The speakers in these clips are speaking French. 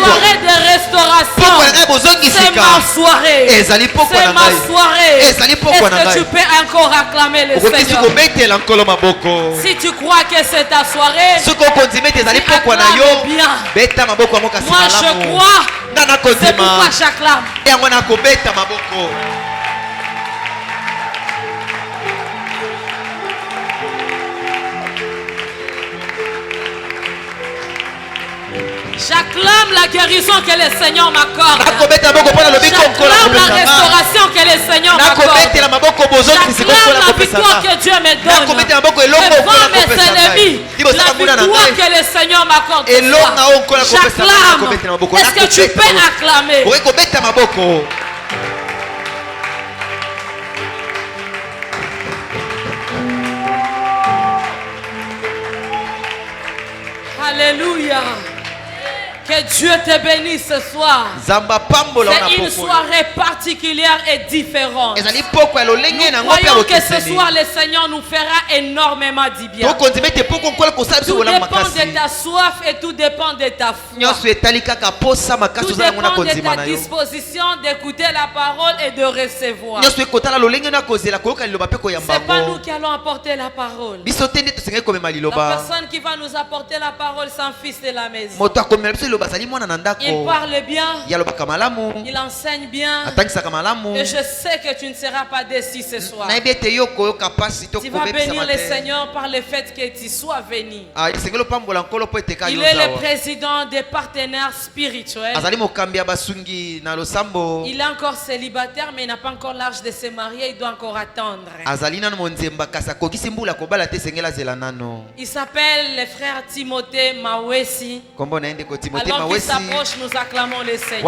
soirée de restauration. C'est ma soirée. C'est ma soirée. Est-ce que tu peux encore acclamer le Seigneur? Si tu crois que c'est ta soirée, acclame bien. Moi je crois. C'est pourquoi j'acclame. J'acclame la guérison que le Seigneur m'accorde. J'acclame la restauration que le Seigneur m'accorde. J'acclame la victoire que Dieu me donne devant mes ennemis. La victoire que le Seigneur m'accorde. J'acclame. Est-ce que tu peux acclamer? Alléluia. Que Dieu te bénisse ce soir. C'est une soirée particulière et différente. Nous croyons que ce soir le Seigneur nous fera énormément du bien. Tout dépend de ta soif et tout dépend de ta foi. Tout dépend de ta disposition d'écouter la parole et de recevoir. Ce n'est pas nous qui allons apporter la parole. La personne qui va nous apporter la parole, c'est un fils de la maison. Il parle bien, il enseigne bien, et je sais que tu ne seras pas déçu ce soir. Tu vas bénir le Seigneur par le fait que tu sois venu. Il est le président des partenaires spirituels. Il est encore célibataire, mais il n'a pas encore l'âge de se marier, il doit encore attendre. Il s'appelle le frère Timothée Mawesi. Alors qu'il s'approche, nous acclamons le Seigneur.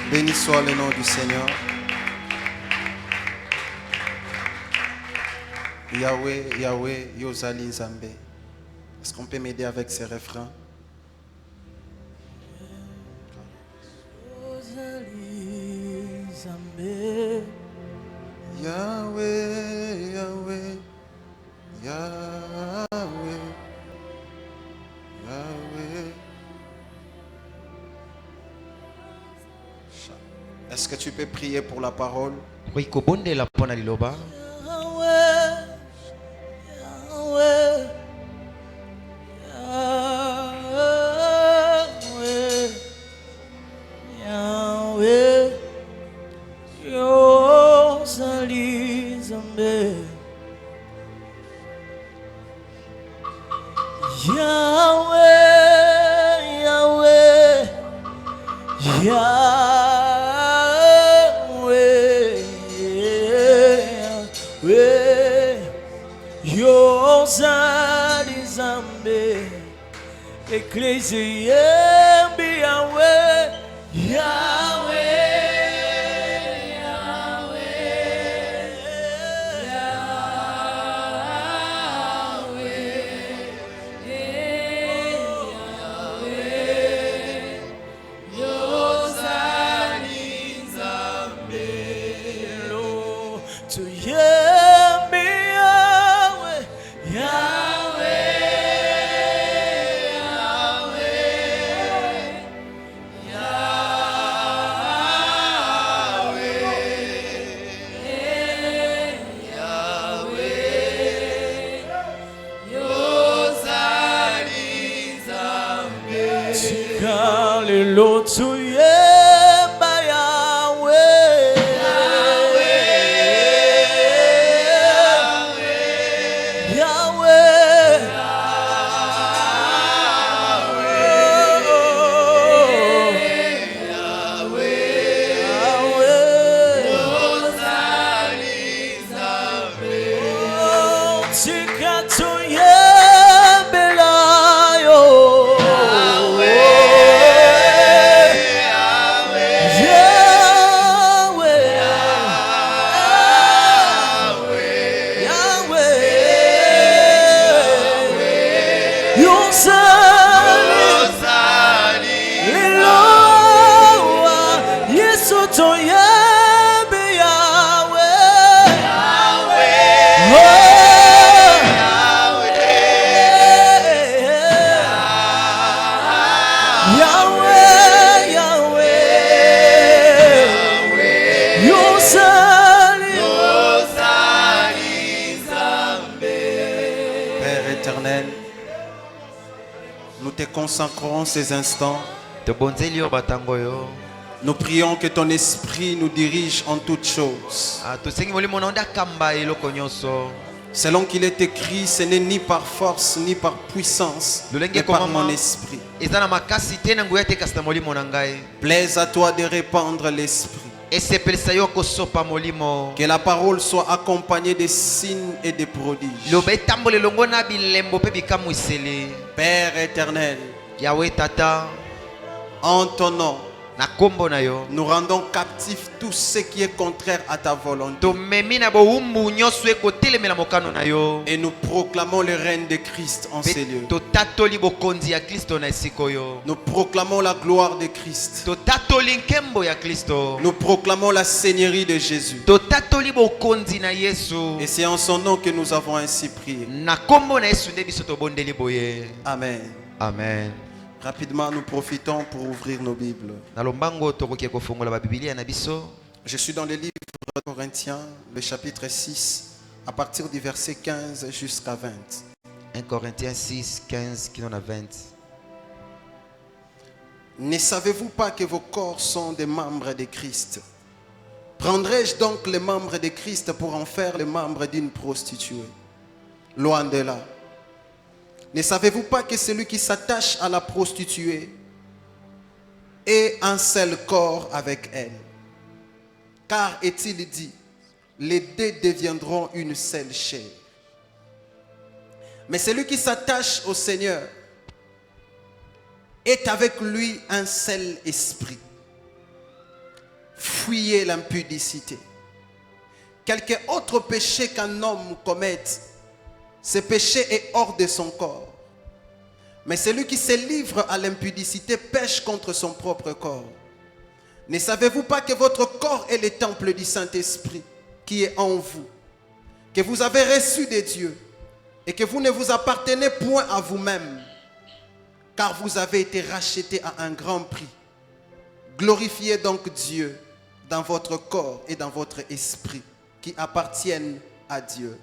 Béni soit le nom du Seigneur. Yahweh, Yahweh, Yozali Zambé. Est-ce qu'on peut m'aider avec ces refrains? Yozali Zambé. Yahweh, Yahweh, Yahweh, Yahweh. Est-ce que tu peux prier pour la parole? Yahweh, Yahweh, Yosali, Père éternel, nous te consacrons ces instants. Nous prions que ton esprit nous dirige en toutes choses. Selon qu'il est écrit, ce n'est ni par force ni par puissance, mais par mon esprit. Plaise à toi de répandre l'esprit. Que la parole soit accompagnée de signes et de prodiges. Père éternel, Yahweh Tata, en ton nom, nous rendons captifs tout ce qui est contraire à ta volonté. Et nous proclamons le règne de Christ en ces lieux. Nous proclamons la gloire de Christ. Nous proclamons la seigneurie de Jésus. Et c'est en son nom que nous avons ainsi prié. Amen. Amen. Rapidement, nous profitons pour ouvrir nos Bibles. Je suis dans le livre de Corinthiens, le chapitre 6, à partir du verset 15 jusqu'à 20. 1 Corinthiens 6, 15, qui en a 20. Ne savez-vous pas que vos corps sont des membres de Christ? Prendrai-je donc les membres de Christ pour en faire les membres d'une prostituée? Loin de là. Ne savez-vous pas que celui qui s'attache à la prostituée est un seul corps avec elle? Car est-il dit, les deux deviendront une seule chair. Mais celui qui s'attache au Seigneur est avec lui un seul esprit. Fuyez l'impudicité. Quelque autre péché qu'un homme commette, ce péché est hors de son corps. Mais celui qui se livre à l'impudicité pêche contre son propre corps. Ne savez-vous pas que votre corps est le temple du Saint-Esprit qui est en vous, que vous avez reçu de Dieu et que vous ne vous appartenez point à vous-même, car vous avez été rachetés à un grand prix. Glorifiez donc Dieu dans votre corps et dans votre esprit qui appartiennent à Dieu.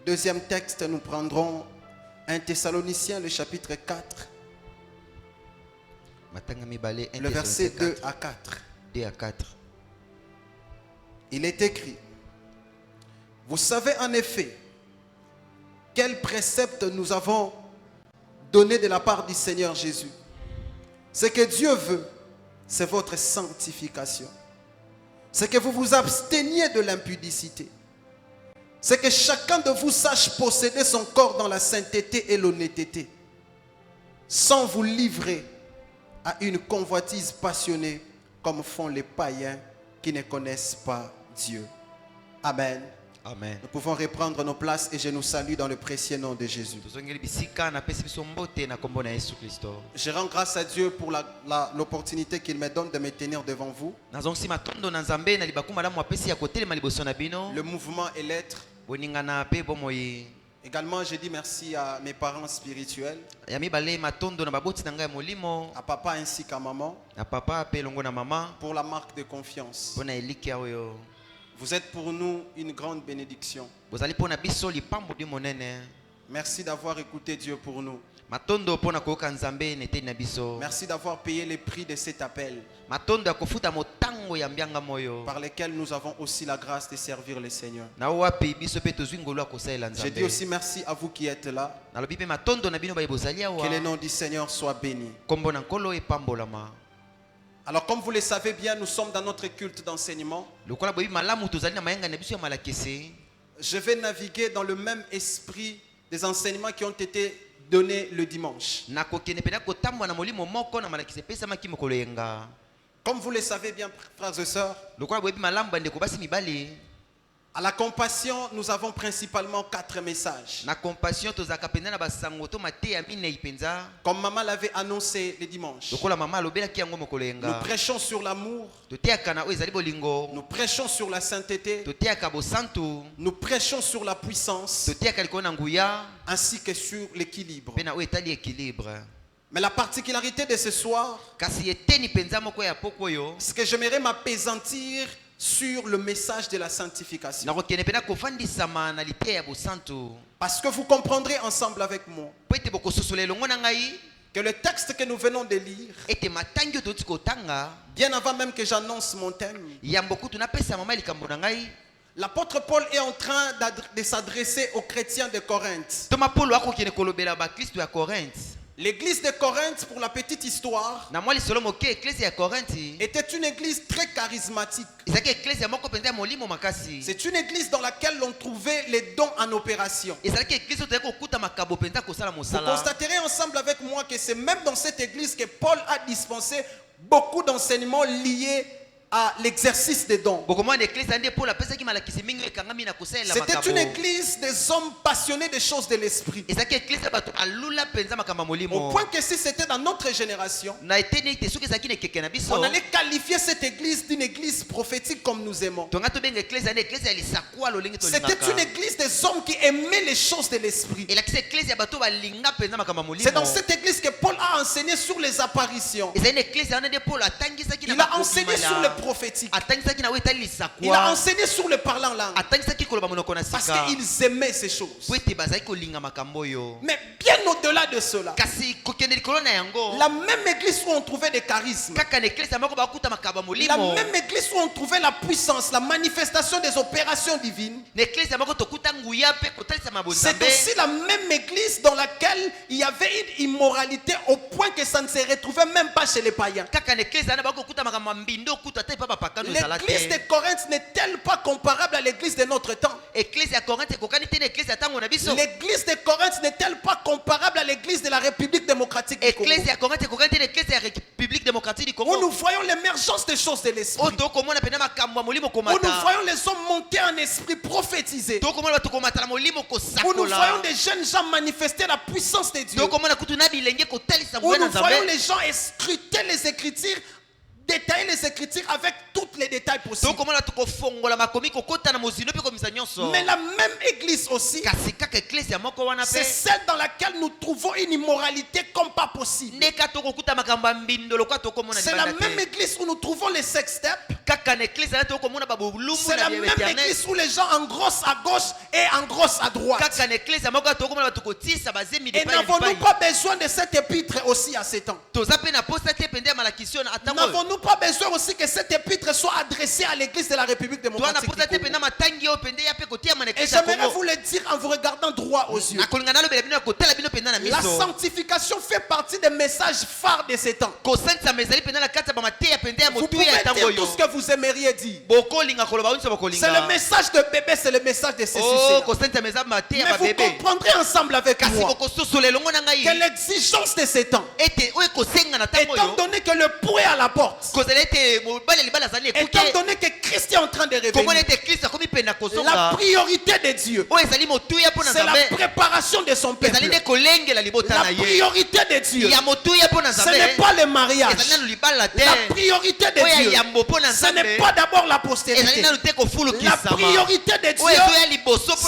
Deuxième texte, nous prendrons 1 Thessaloniciens, le chapitre 4, le verset 2 à 4. 2 à 4. Il est écrit, vous savez en effet quel précepte nous avons donné de la part du Seigneur Jésus. Ce que Dieu veut, c'est votre sanctification. C'est que vous vous absteniez de l'impudicité. C'est que chacun de vous sache posséder son corps dans la sainteté et l'honnêteté, sans vous livrer à une convoitise passionnée comme font les païens qui ne connaissent pas Dieu. Amen. Amen. Nous pouvons reprendre nos places et je nous salue dans le précieux nom de Jésus. Je rends grâce à Dieu pour l'opportunité qu'il me donne de me tenir devant vous. Le mouvement et l'être. Également, je dis merci à mes parents spirituels, à papa ainsi qu'à maman, pour la marque de confiance. Vous êtes pour nous une grande bénédiction. Merci d'avoir écouté Dieu pour nous. Merci d'avoir payé les prix de cet appel, par lesquels nous avons aussi la grâce de servir le Seigneur. Je dis aussi merci à vous qui êtes là. Que le nom du Seigneur soit béni. Alors comme vous le savez bien, nous sommes dans notre culte d'enseignement. Je vais naviguer dans le même esprit des enseignements qui ont été donnés le dimanche. Comme vous le savez bien, frères et sœurs, à la compassion, nous avons principalement 4 messages. Comme maman l'avait annoncé le dimanche. Nous prêchons sur l'amour. Nous prêchons sur la sainteté. Nous prêchons sur la puissance. Ainsi que sur l'équilibre. Mais la particularité de ce soir, c'est que j'aimerais m'appesantir sur le message de la sanctification. Parce que vous comprendrez ensemble avec moi que le texte que nous venons de lire, bien avant même que j'annonce mon thème, l'apôtre Paul est en train de s'adresser aux chrétiens de Corinthe. L'église de Corinthe, pour la petite histoire, était une église très charismatique. C'est une église dans laquelle l'on trouvait les dons en opération. Vous constaterez ensemble avec moi que c'est même dans cette église que Paul a dispensé beaucoup d'enseignements liés à l'exercice des dons. C'était une église des hommes passionnés des choses de l'esprit. Au point que si c'était dans notre génération, on allait qualifier cette église d'une église prophétique comme nous aimons. C'était une église des hommes qui aimaient les choses de l'esprit. C'est dans cette église que Paul a enseigné sur les apparitions. Il a enseigné sur le prophétique. Il a enseigné sur le parlant langue. Parce qu'ils aimaient ces choses. Mais bien au-delà de cela, la même église où on trouvait des charismes, la même église où on trouvait la puissance, la manifestation des opérations divines, c'est aussi la même église dans laquelle il y avait une immoralité au point que ça ne se retrouvait même pas chez les païens. L'église de Corinthe n'est-elle pas comparable à l'église de notre temps? L'église de Corinthe n'est-elle pas comparable à l'église de la République démocratique du Congo? Où nous voyons l'émergence des choses de l'esprit. Où nous voyons les hommes monter en esprit, prophétiser. Où nous voyons des jeunes gens manifester la puissance de Dieu. Où nous voyons les gens scruter les Écritures, détailler les Écritures avec tous les détails possibles. Mais la même église aussi, c'est celle dans laquelle nous trouvons une immoralité comme pas possible. C'est la même église où nous trouvons les sextapes. C'est la même église où les gens engrossent à gauche et engrossent à droite. Et n'avons-nous pas besoin de cette épître aussi à ces temps? N'avons-nous pas besoin aussi que cette épître soit adressée à l'église de la République démocratique du Congo? Et j'aimerais vous le dire en vous regardant droit aux yeux. La sanctification fait partie des messages phares de ces temps. Vous pouvez dire tout ce que vous aimeriez dire. C'est le message de bébé, c'est le message de ceci. Mais vous comprendrez ensemble avec moi que l'exigence de ces temps, étant donné que le pouls est à la porte, étant donné que Christ est en train de revenir, la priorité de Dieu, c'est la préparation de son peuple. La priorité de Dieu, ce n'est pas le mariage. La priorité de Dieu, ce n'est pas d'abord la postérité. La priorité de Dieu,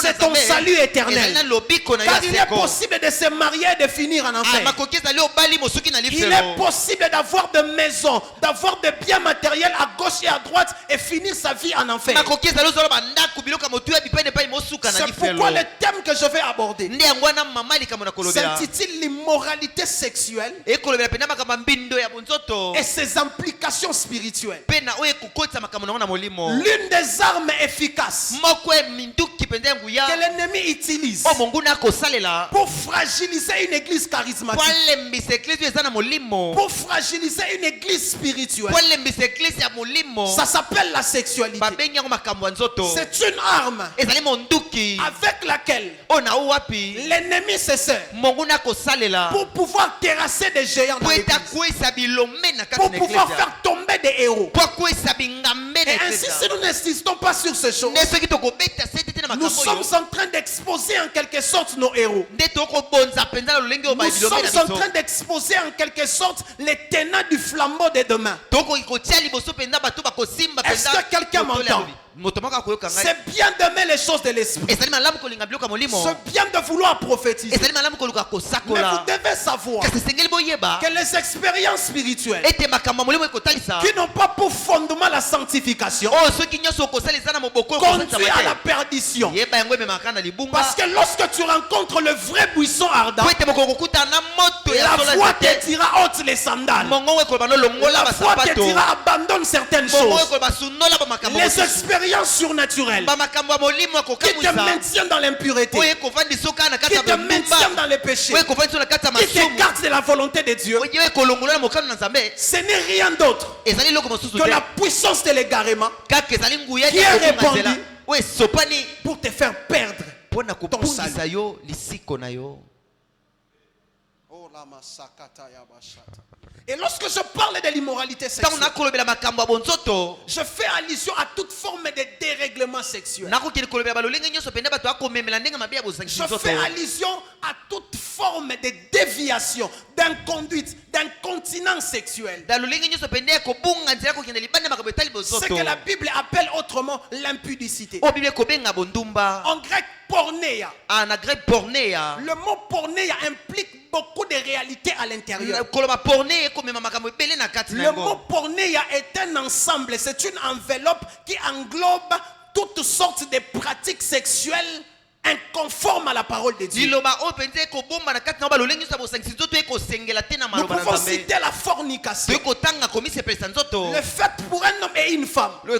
c'est ton salut éternel. Car il est possible de se marier et de finir en enfer. Il est possible d'avoir de maisons, d'avoir de biens matériels à gauche et à droite et finir sa vie en enfer. C'est pourquoi le thème que je vais aborder s'intitule l'immoralité sexuelle et ses implications spirituelles. L'une des armes efficaces que l'ennemi utilise pour fragiliser une église charismatique, pour fragiliser une église spirituelle, ça s'appelle la sexualité. C'est une arme avec laquelle l'ennemi se sert pour pouvoir terrasser des géants dans l'église, pour pouvoir faire tomber des héros. Et ainsi, si nous n'insistons pas sur ces choses, nous sommes en train d'exposer en quelque sorte nos héros. Nous sommes en train d'exposer en quelque sorte les tenants du flambeau de demain. Est-ce que quelqu'un m'entend? C'est bien d'aimer les choses de l'esprit. C'est bien de vouloir prophétiser. Mais vous devez savoir que les expériences spirituelles qui n'ont pas pour fondement la sanctification conduisent à la perdition. Parce que lorsque tu rencontres le vrai buisson ardent, la foi te dira ôte les sandales. La foi te dira abandonne certaines choses. Les expériences surnaturelles qui te maintiennent dans l'impureté, qui te maintiennent dans le péché, qui t'écartent de la volonté de Dieu, ce n'est rien d'autre que la puissance de l'égarement qui est répandue pour te faire perdre ton salut. Et lorsque je parle de l'immoralité sexuelle, je fais allusion à toute forme de dérèglement sexuel. Je fais allusion à toute forme de déviation, d'inconduite, d'incontinence sexuelle. Ce que la Bible appelle autrement l'impudicité. En grec, pornéia. Le mot pornéia implique beaucoup de réalités à l'intérieur. Le mot pornéia est un ensemble, c'est une enveloppe qui englobe toutes sortes de pratiques sexuelles inconformes à la parole de Dieu. Nous pouvons citer la fornication. Le fait pour un homme et une femme de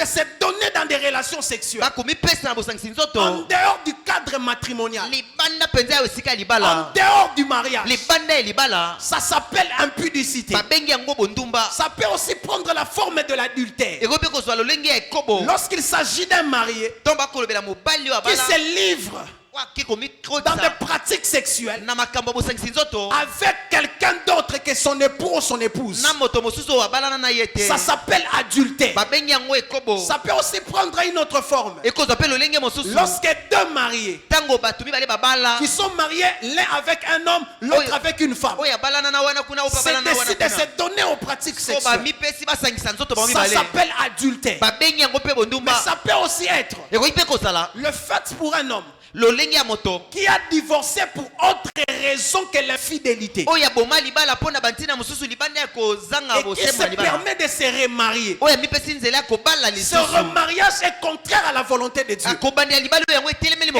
se donner dans des relations sexuelles en dehors du cadre matrimonial, en dehors du mariage, ça s'appelle impudicité. Ça peut aussi prendre la forme de l'adultère. Lorsqu'il s'agit d'un marié qui se livre dans des pratiques sexuelles avec quelqu'un d'autre que son époux ou son épouse, ça s'appelle adultère. Ça peut aussi prendre une autre forme. Lorsque deux mariés qui sont mariés l'un avec un homme, l'autre avec une femme, c'est décidé de se donner aux pratiques sexuelles, ça s'appelle adultère. Mais ça peut aussi être le fait pour un homme qui a divorcé pour autre raison que l'infidélité et qui se permet de se remarier. Ce remariage est contraire à la volonté de Dieu et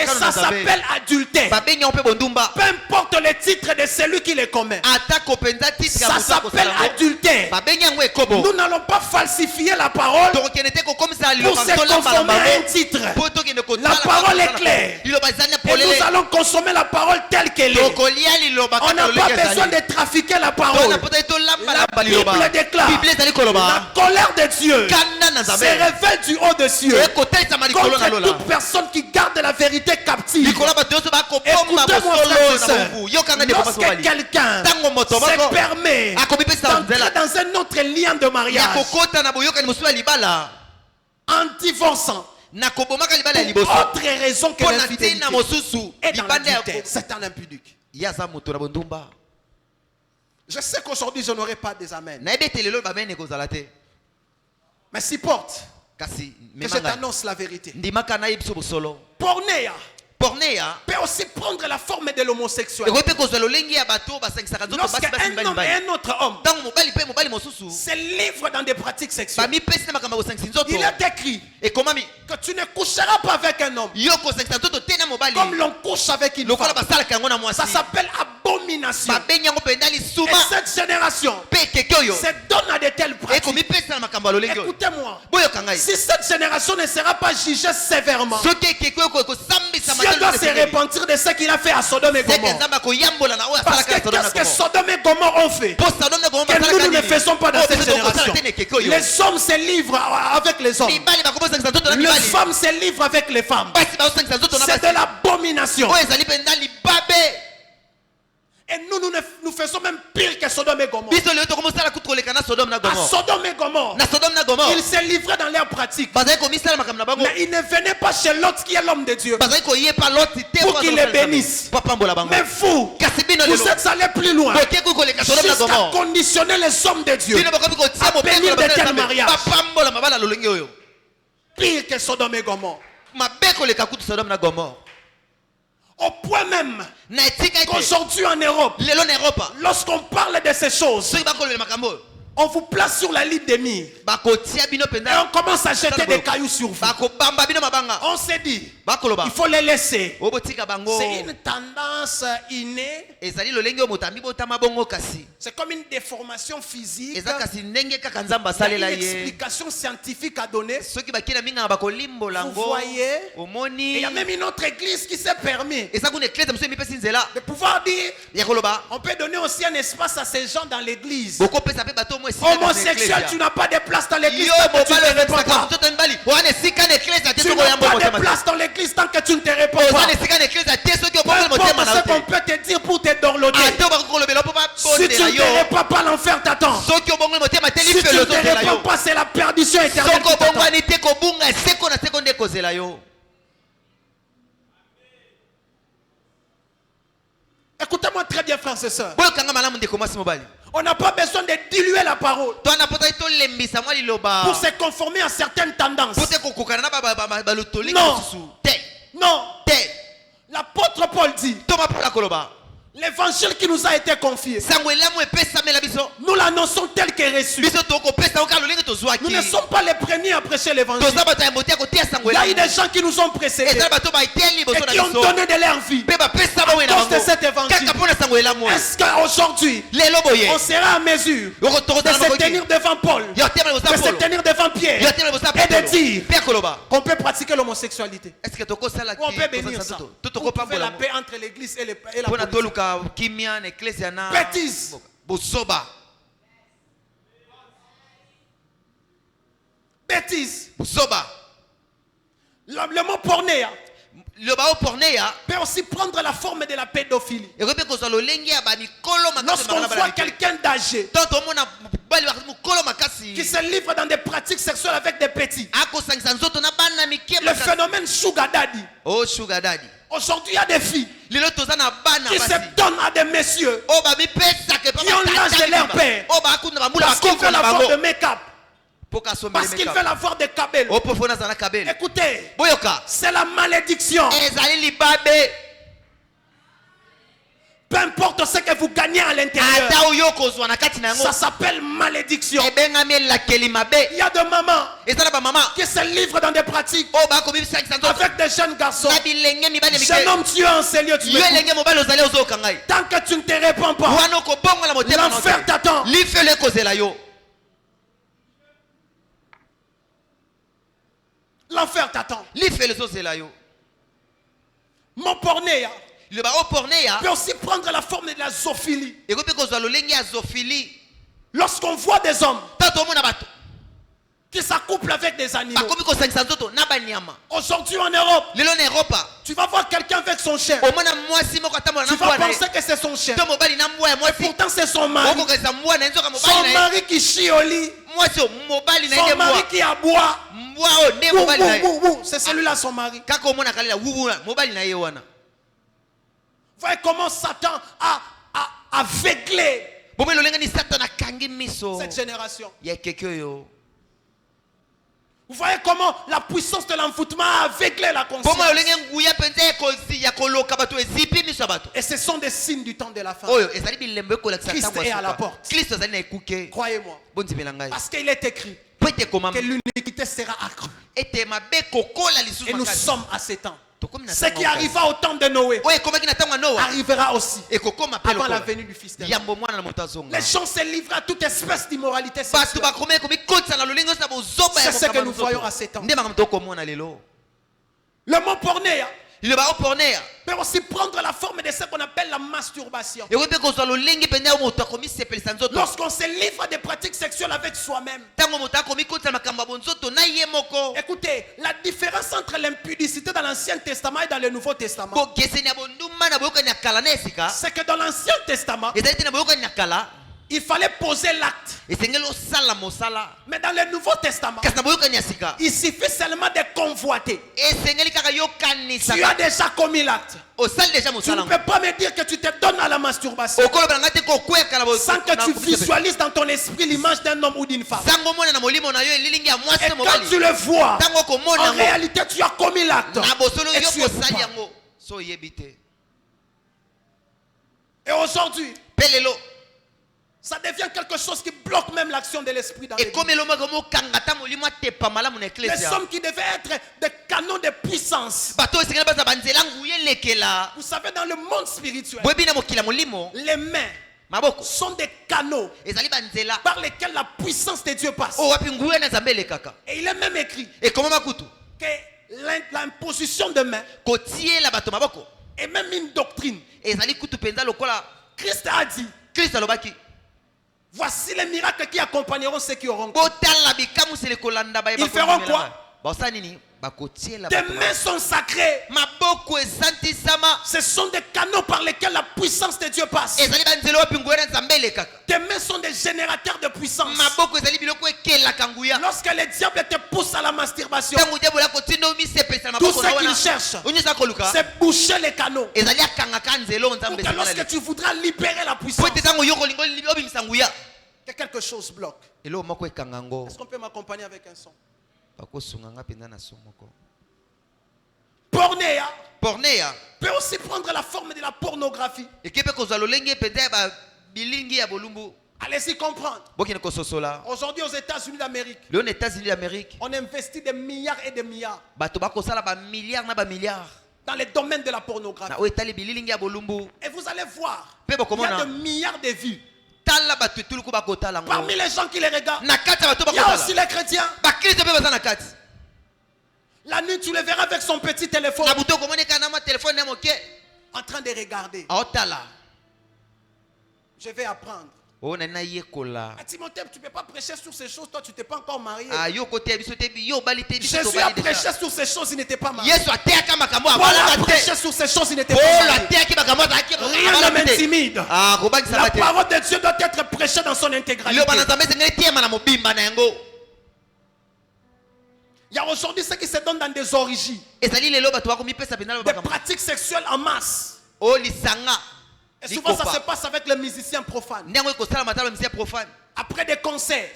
ça s'appelle adultère. Peu importe le titre de celui qui le commet, ça s'appelle adultère. Nous n'allons pas falsifier la parole pour se conformer à un titre. La parole est claire et nous allons consommer la parole telle qu'elle est. On n'a pas besoin de trafiquer la parole. La Bible déclare la colère de Dieu se révèle du haut des cieux contre toute personne qui garde la vérité captive. Écoutez-moi, frères et sœurs, lorsque quelqu'un se permet d'entrer dans un autre lien de mariage en divorçant pour autre raison que l'infidélité et dans l'adultère, c'est un impudique. Je sais qu'aujourd'hui je n'aurai pas des amens, mais si porte que je t'annonce la vérité. Pornéia peut aussi prendre la forme de l'homosexualité. Lorsqu'un homme et un autre homme se livrent dans des pratiques sexuelles, il est écrit que tu ne coucheras pas avec un homme comme l'on couche avec une femme. Ça s'appelle abomination. Et cette génération se donne à de telles pratiques. Écoutez-moi, si cette génération ne sera pas jugée sévèrement, Dieu doit se repentir de ce qu'il a fait à Sodome et Gomorrhe. Parce que qu'est-ce que Sodome et Gomorrhe ont fait que nous ne faisons pas dans cette génération? Les hommes se livrent avec les hommes, les femmes se livrent avec les femmes. C'est de l'abomination. Et nous faisons même pire que Sodome et Gomorre. À Sodome et Gomorre, ils se livraient dans leur pratique. Mais ils ne venaient pas chez l'autre qui est l'homme de Dieu pour qu'il les bénisse. Mais vous êtes allés plus loin jusqu'à conditionner les hommes de Dieu à bénir de tels mariages. Pire que Sodome et Gomorrhe. Au point même qu'aujourd'hui en Europe, lorsqu'on parle de ces choses, on vous place sur la ligne des murs et on commence à jeter des cailloux sur vous. On s'est dit, il faut les laisser. C'est une tendance innée. C'est comme une déformation physique. Il y a une explication scientifique à donner. Vous voyez, il y a même une autre église qui s'est permis de pouvoir dire, on peut donner aussi un espace à ces gens dans l'église. Homosexuel, tu n'as pas de place dans l'église tant que tu ne te réponds pas. Tu n'as pas de place dans l'église tant que tu ne te réponds pas. Peu importe ce qu'on peut te dire pour te dorloter. Si tu ne te réponds pas, l'enfer t'attend. Si tu ne te réponds pas, c'est la perdition éternelle qui t'attend. Écoutez-moi très bien, frères et sœurs. On n'a pas besoin de diluer la parole pour se conformer à certaines tendances. Non. Non. L'apôtre Paul dit, l'évangile qui nous a été confié, nous l'annonçons tel qu'est reçu. Nous ne sommes pas les premiers à prêcher l'évangile. Il y a eu des gens qui nous ont précédés et qui ont donné de leur vie à cause de cet évangile. Est-ce qu'aujourd'hui, on sera à mesure de se tenir devant Paul, de se tenir devant Pierre et de dire qu'on peut pratiquer l'homosexualité, ou on peut bénir ça, pour trouver la paix entre l'église et la politique? Bêtise. Bêtise. Le mot pornéa peut aussi prendre la forme de la pédophilie. Lorsqu'on voit quelqu'un d'âgé qui se livre dans des pratiques sexuelles avec des petits, le phénomène sugar daddy. Aujourd'hui, il y a des filles qui se donnent à des messieurs qui ont l'âge de leur père parce qu'ils veulent avoir de make-up, parce qu'ils veulent avoir des cabelles. Écoutez, c'est la malédiction. Peu importe ce que vous gagnez à l'intérieur, ça s'appelle malédiction. Il y a des mamans qui se livrent dans des pratiques avec des jeunes garçons. Jeune homme, tu es en sérieux, tu m'écoutes. Tant que tu ne te réponds pas, l'enfer t'attend. L'enfer t'attend. Mon porné peut aussi prendre la forme de la zoophilie. Lorsqu'on voit des hommes qui s'accouplent avec des animaux. Aujourd'hui en Europe, tu vas voir quelqu'un avec son chien. Tu vas penser que c'est son chien. Et pourtant c'est son mari. Son mari qui chie au lit. Son mari qui aboie. C'est celui-là son mari. Voyez comment Satan a aveuglé cette génération. Vous voyez comment la puissance de l'envoûtement a aveuglé la conscience. Et ce sont des signes du temps de la fin. Christ est à la porte. Croyez-moi. Parce qu'il est écrit que l'iniquité sera accrue. Et nous sommes à ces temps. Ce qui arriva au temps de Noé arrivera aussi avant la venue du Fils de l'homme. Les gens se livrent à toute espèce d'immoralité sexuelle. C'est ce que nous voyons à ces temps. Le mot porné peut aussi prendre la forme de ce qu'on appelle la masturbation. Lorsqu'on se livre à des pratiques sexuelles avec soi-même. Écoutez, la différence entre l'impudicité dans l'Ancien Testament et dans le Nouveau Testament, c'est que dans l'Ancien Testament, il fallait poser l'acte. Mais dans le Nouveau Testament, il suffit seulement de convoiter. Tu as déjà commis l'acte. Tu ne peux pas me dire que tu te donnes à la masturbation sans que tu visualises dans ton esprit l'image d'un homme ou d'une femme. Et quand tu le vois, en réalité tu as commis l'acte. Et tu es pas. Et aujourd'hui, ça devient quelque chose qui bloque même l'action de l'esprit dans l'église. Les hommes qui devaient être des canons de puissance. Vous savez, dans le monde spirituel, les mains sont des canaux par lesquels la puissance de Dieu passe. Et il est même écrit que l'imposition de mains est même une doctrine. Christ a dit, voici les miracles qui accompagneront ceux qui auront cru. Ils feront quoi? Tes mains sont sacrées. Ce sont des canaux par lesquels la puissance de Dieu passe. Tes mains sont des générateurs de puissance. Lorsque le diable te pousse à la masturbation, tout ce qu'il cherche, c'est boucher les canaux. Pour que lorsque tu voudras libérer la puissance, que quelque chose bloque. Est-ce qu'on peut m'accompagner avec un son? Pornéa peut aussi prendre la forme de la pornographie. Allez-y comprendre. Aujourd'hui aux États-Unis d'Amérique, on investit des milliards et des milliards dans les domaines de la pornographie. Et vous allez voir, il y a des milliards de vues. Parmi les gens qui les regardent, il y a aussi les chrétiens. La nuit, tu le verras avec son petit téléphone en train de regarder. Je vais apprendre. Timothée, tu ne peux pas prêcher sur ces choses, toi tu t'es pas encore marié. Jésus a prêché sur ces choses, il n'était pas marié. Paul a prêché sur ces choses, il n'était pas marié. Rien ne m'intimide. La parole de Dieu doit être prêchée dans son intégralité. Il y a aujourd'hui ceux qui se donnent dans des orgies, des pratiques sexuelles en masse. Et souvent ça se passe avec les musiciens profanes. Après des concerts,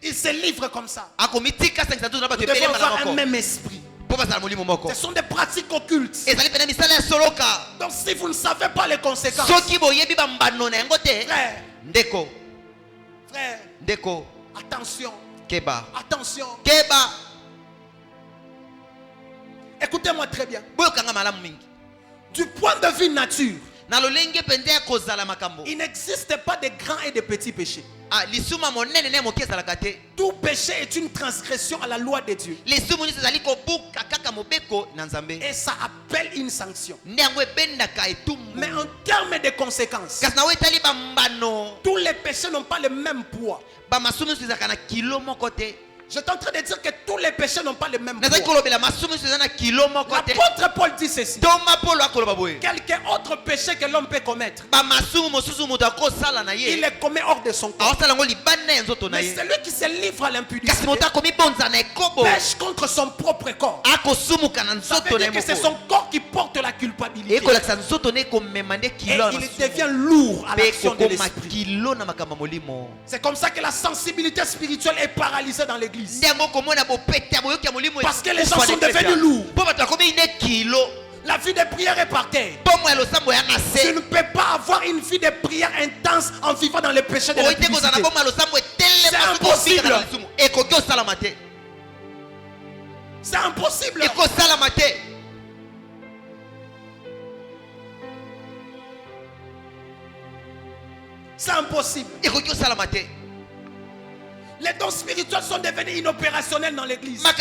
ils se livrent comme ça. Nous devons avoir un même esprit. Ce sont des pratiques occultes. Donc si vous ne savez pas les conséquences, frère, attention. Attention. Écoutez-moi très bien. Du point de vue nature, il n'existe pas de grands et de petits péchés. Tout péché est une transgression à la loi de Dieu. Et ça appelle une sanction. Mais en termes de conséquences, tous les péchés n'ont pas le même poids. Je suis en train de dire que tous les péchés n'ont pas le même poids. L'apôtre Paul dit ceci. Quelque autre péché que l'homme peut commettre, il le commet hors de son corps. Mais celui qui se livre à l'impudicité pêche contre son propre corps. Ça veut dire que c'est son corps qui porte la culpabilité. Et il devient lourd à l'action de l'esprit. C'est comme ça que la sensibilité spirituelle est paralysée dans l'église. Parce que les gens sont devenus lourds. La vie de prière est par terre. Tu ne peux pas avoir une vie de prière intense en vivant dans les péchés de l'impudicité. C'est impossible. C'est impossible. C'est impossible. Les dons spirituels sont devenus inopérationnels dans l'église. Toi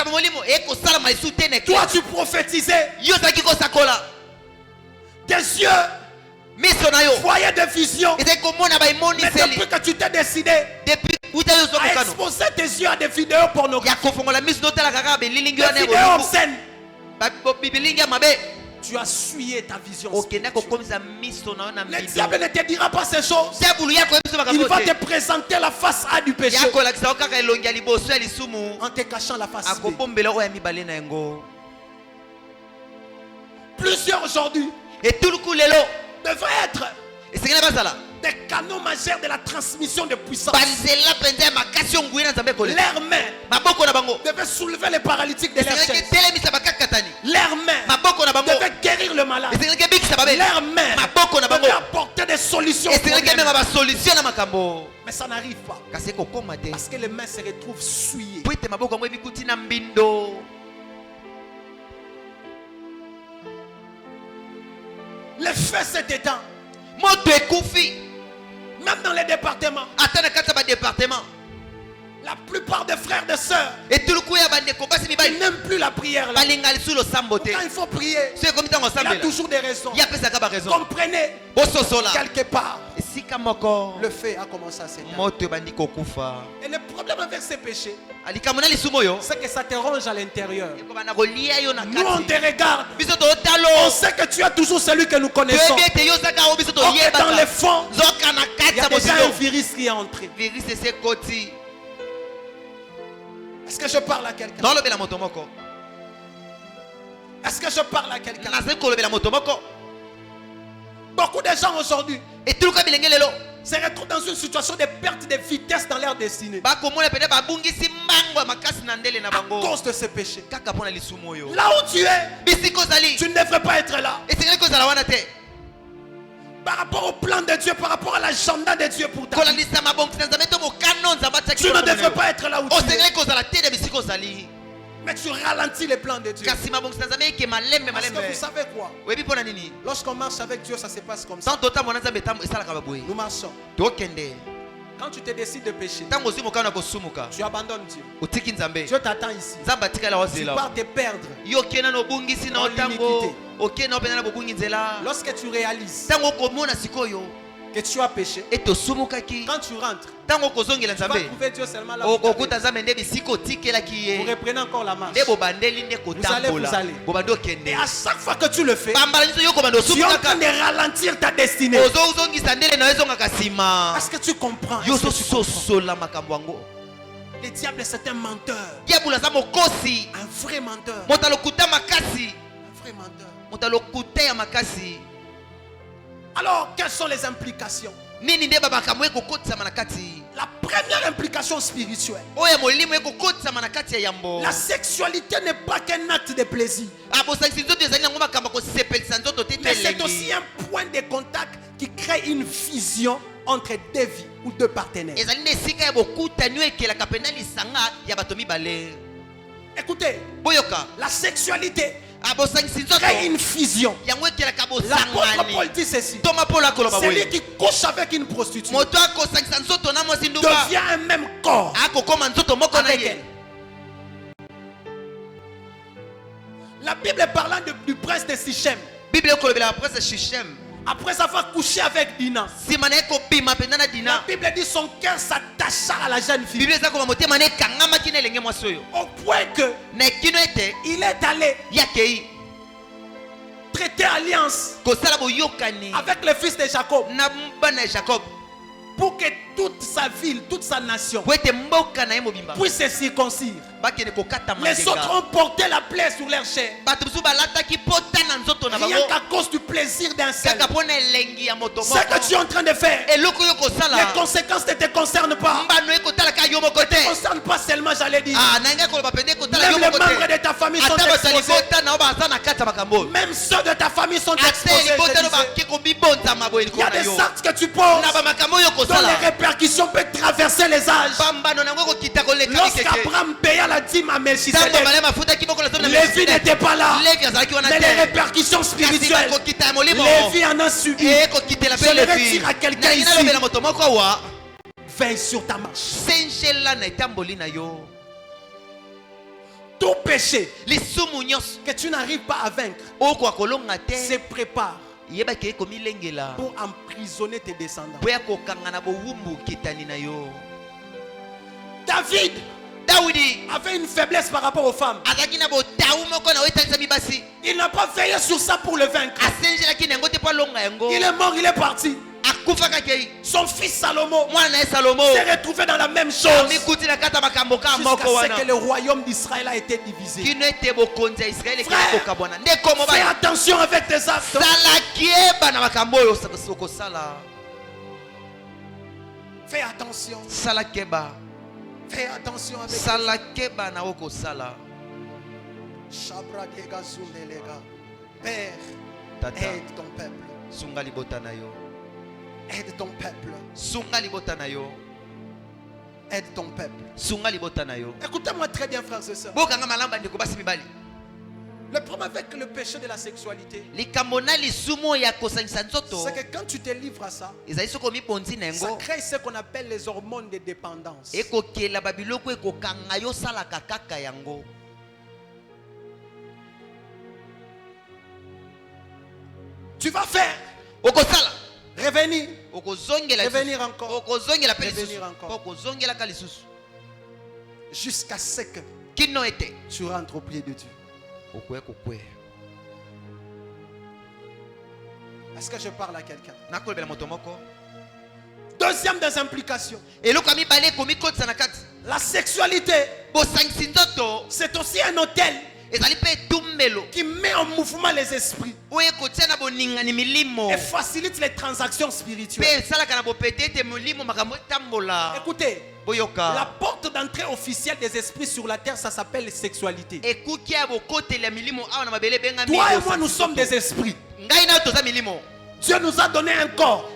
tu prophétisais. Des yeux, foyer de vision. Mais depuis que tu t'es décidé à exposer tes yeux à des vidéos pornographiques, des vidéos obscènes, tu as essuyé ta vision. Le diable ne te dira pas ces choses. Il va te présenter la face A du péché en te cachant la face B. Plusieurs aujourd'hui devraient être des canaux majeurs de la transmission de puissance. Leurs mains devaient soulever les paralytiques de leur chaise. Leurs mains devaient guérir le malade. Leurs mains devaient apporter des solutions. Mais ça n'arrive pas. Parce que les mains se retrouvent souillées. Le feu s'est éteint. Même dans les départements. La plupart des frères et sœurs, ils n'aiment plus la prière là. Quand il faut prier, il y a toujours des raisons. Comprenez, quelque part, le feu a commencé à s'éteindre. Et le problème avec ces péchés, c'est que ça te ronge à l'intérieur. Nous on te regarde, on sait que tu as toujours celui que nous connaissons. Okay, dans le fond, il y a déjà un virus qui est entré. Est-ce que je parle à quelqu'un? Est-ce que je parle à quelqu'un? Beaucoup de gens aujourd'hui se retrouvent dans une situation de perte de vitesse dans leur destinée à cause de ce péché. Là où tu es, tu ne devrais pas être là. Par rapport au plan de Dieu, par rapport à l'agenda de Dieu pour ta vie, tu ne devrais pas être là où tu es. Mais tu ralentis les plans de Dieu. Parce que vous savez quoi? Lorsqu'on marche avec Dieu, ça se passe comme ça. Nous marchons. Quand tu te décides de pécher, tu abandonnes Dieu. Dieu t'attend ici. Tu pars te perdre dans l'iniquité. Lorsque tu réalises que tu as péché, quand tu rentres, tu vas trouver Dieu seulement là où vous reprenez encore la marche. Vous allez. Et à chaque fois que tu le fais, tu es en train de ralentir ta destinée. Est-ce que tu comprends? Le diable c'est un menteur. Un vrai menteur. Un vrai menteur. Alors, quelles sont les implications? La première implication spirituelle. La sexualité n'est pas qu'un acte de plaisir. Mais c'est aussi un point de contact qui crée une fusion entre deux vies ou deux partenaires. Écoutez, la sexualité crée une fusion. L'apôtre Paul dit ceci: celui qui couche avec une prostituée devient un même corps avec elle. La Bible parlant du prince de Sichem, après avoir couché avec Dina, la Bible dit son cœur s'attacha à la jeune fille au point que il est allé traiter alliance avec le fils de Jacob pour que toute sa ville, toute sa nation puisse se circoncire. Les autres ont porté la plaie sur leur chair, rien qu'à cause du plaisir d'un seul. Ce que tu es en train de faire, les conséquences ne te concernent pas. Ne te concernent pas seulement, j'allais dire. Même les membres de ta famille sont exposés. Même ceux de ta famille sont exposés. Il y a des actes que tu poses dont les répercussions peuvent traverser les âges. Lorsqu'Abraham paya la dîme à Melchisedec, Lévi n'était pas là, mais les répercussions spirituelles, Lévi en a subi. Je vais dire à quelqu'un ici: veille sur ta marche. Tout péché que tu n'arrives pas à vaincre se prépare pour emprisonner tes descendants. David avait une faiblesse par rapport aux femmes. Il n'a pas veillé sur ça pour le vaincre. Il est mort, il est parti. Son fils Salomon s'est retrouvé dans la même chose jusqu'à ce que le royaume d'Israël a été divisé. Frère, fais attention avec tes actes. Fais attention. Fais attention avec Père, aide ton peuple. Aide ton peuple. Aide ton peuple. Écoutez-moi très bien, frères et sœurs. Le problème avec le péché de la sexualité, c'est que quand tu te livres à ça, ça crée ce qu'on appelle les hormones de dépendance. Tu vas faire revenir. Revenir encore. Revenir encore. Jusqu'à ce que tu rentres au pied de Dieu. Est-ce que je parle à quelqu'un? Deuxième des implications. La sexualité, c'est aussi un hôtel qui met en mouvement les esprits et facilite les transactions spirituelles. Écoutez, la porte d'entrée officielle des esprits sur la terre, ça s'appelle sexualité. Toi et moi, nous sommes des esprits. Dieu nous a donné un corps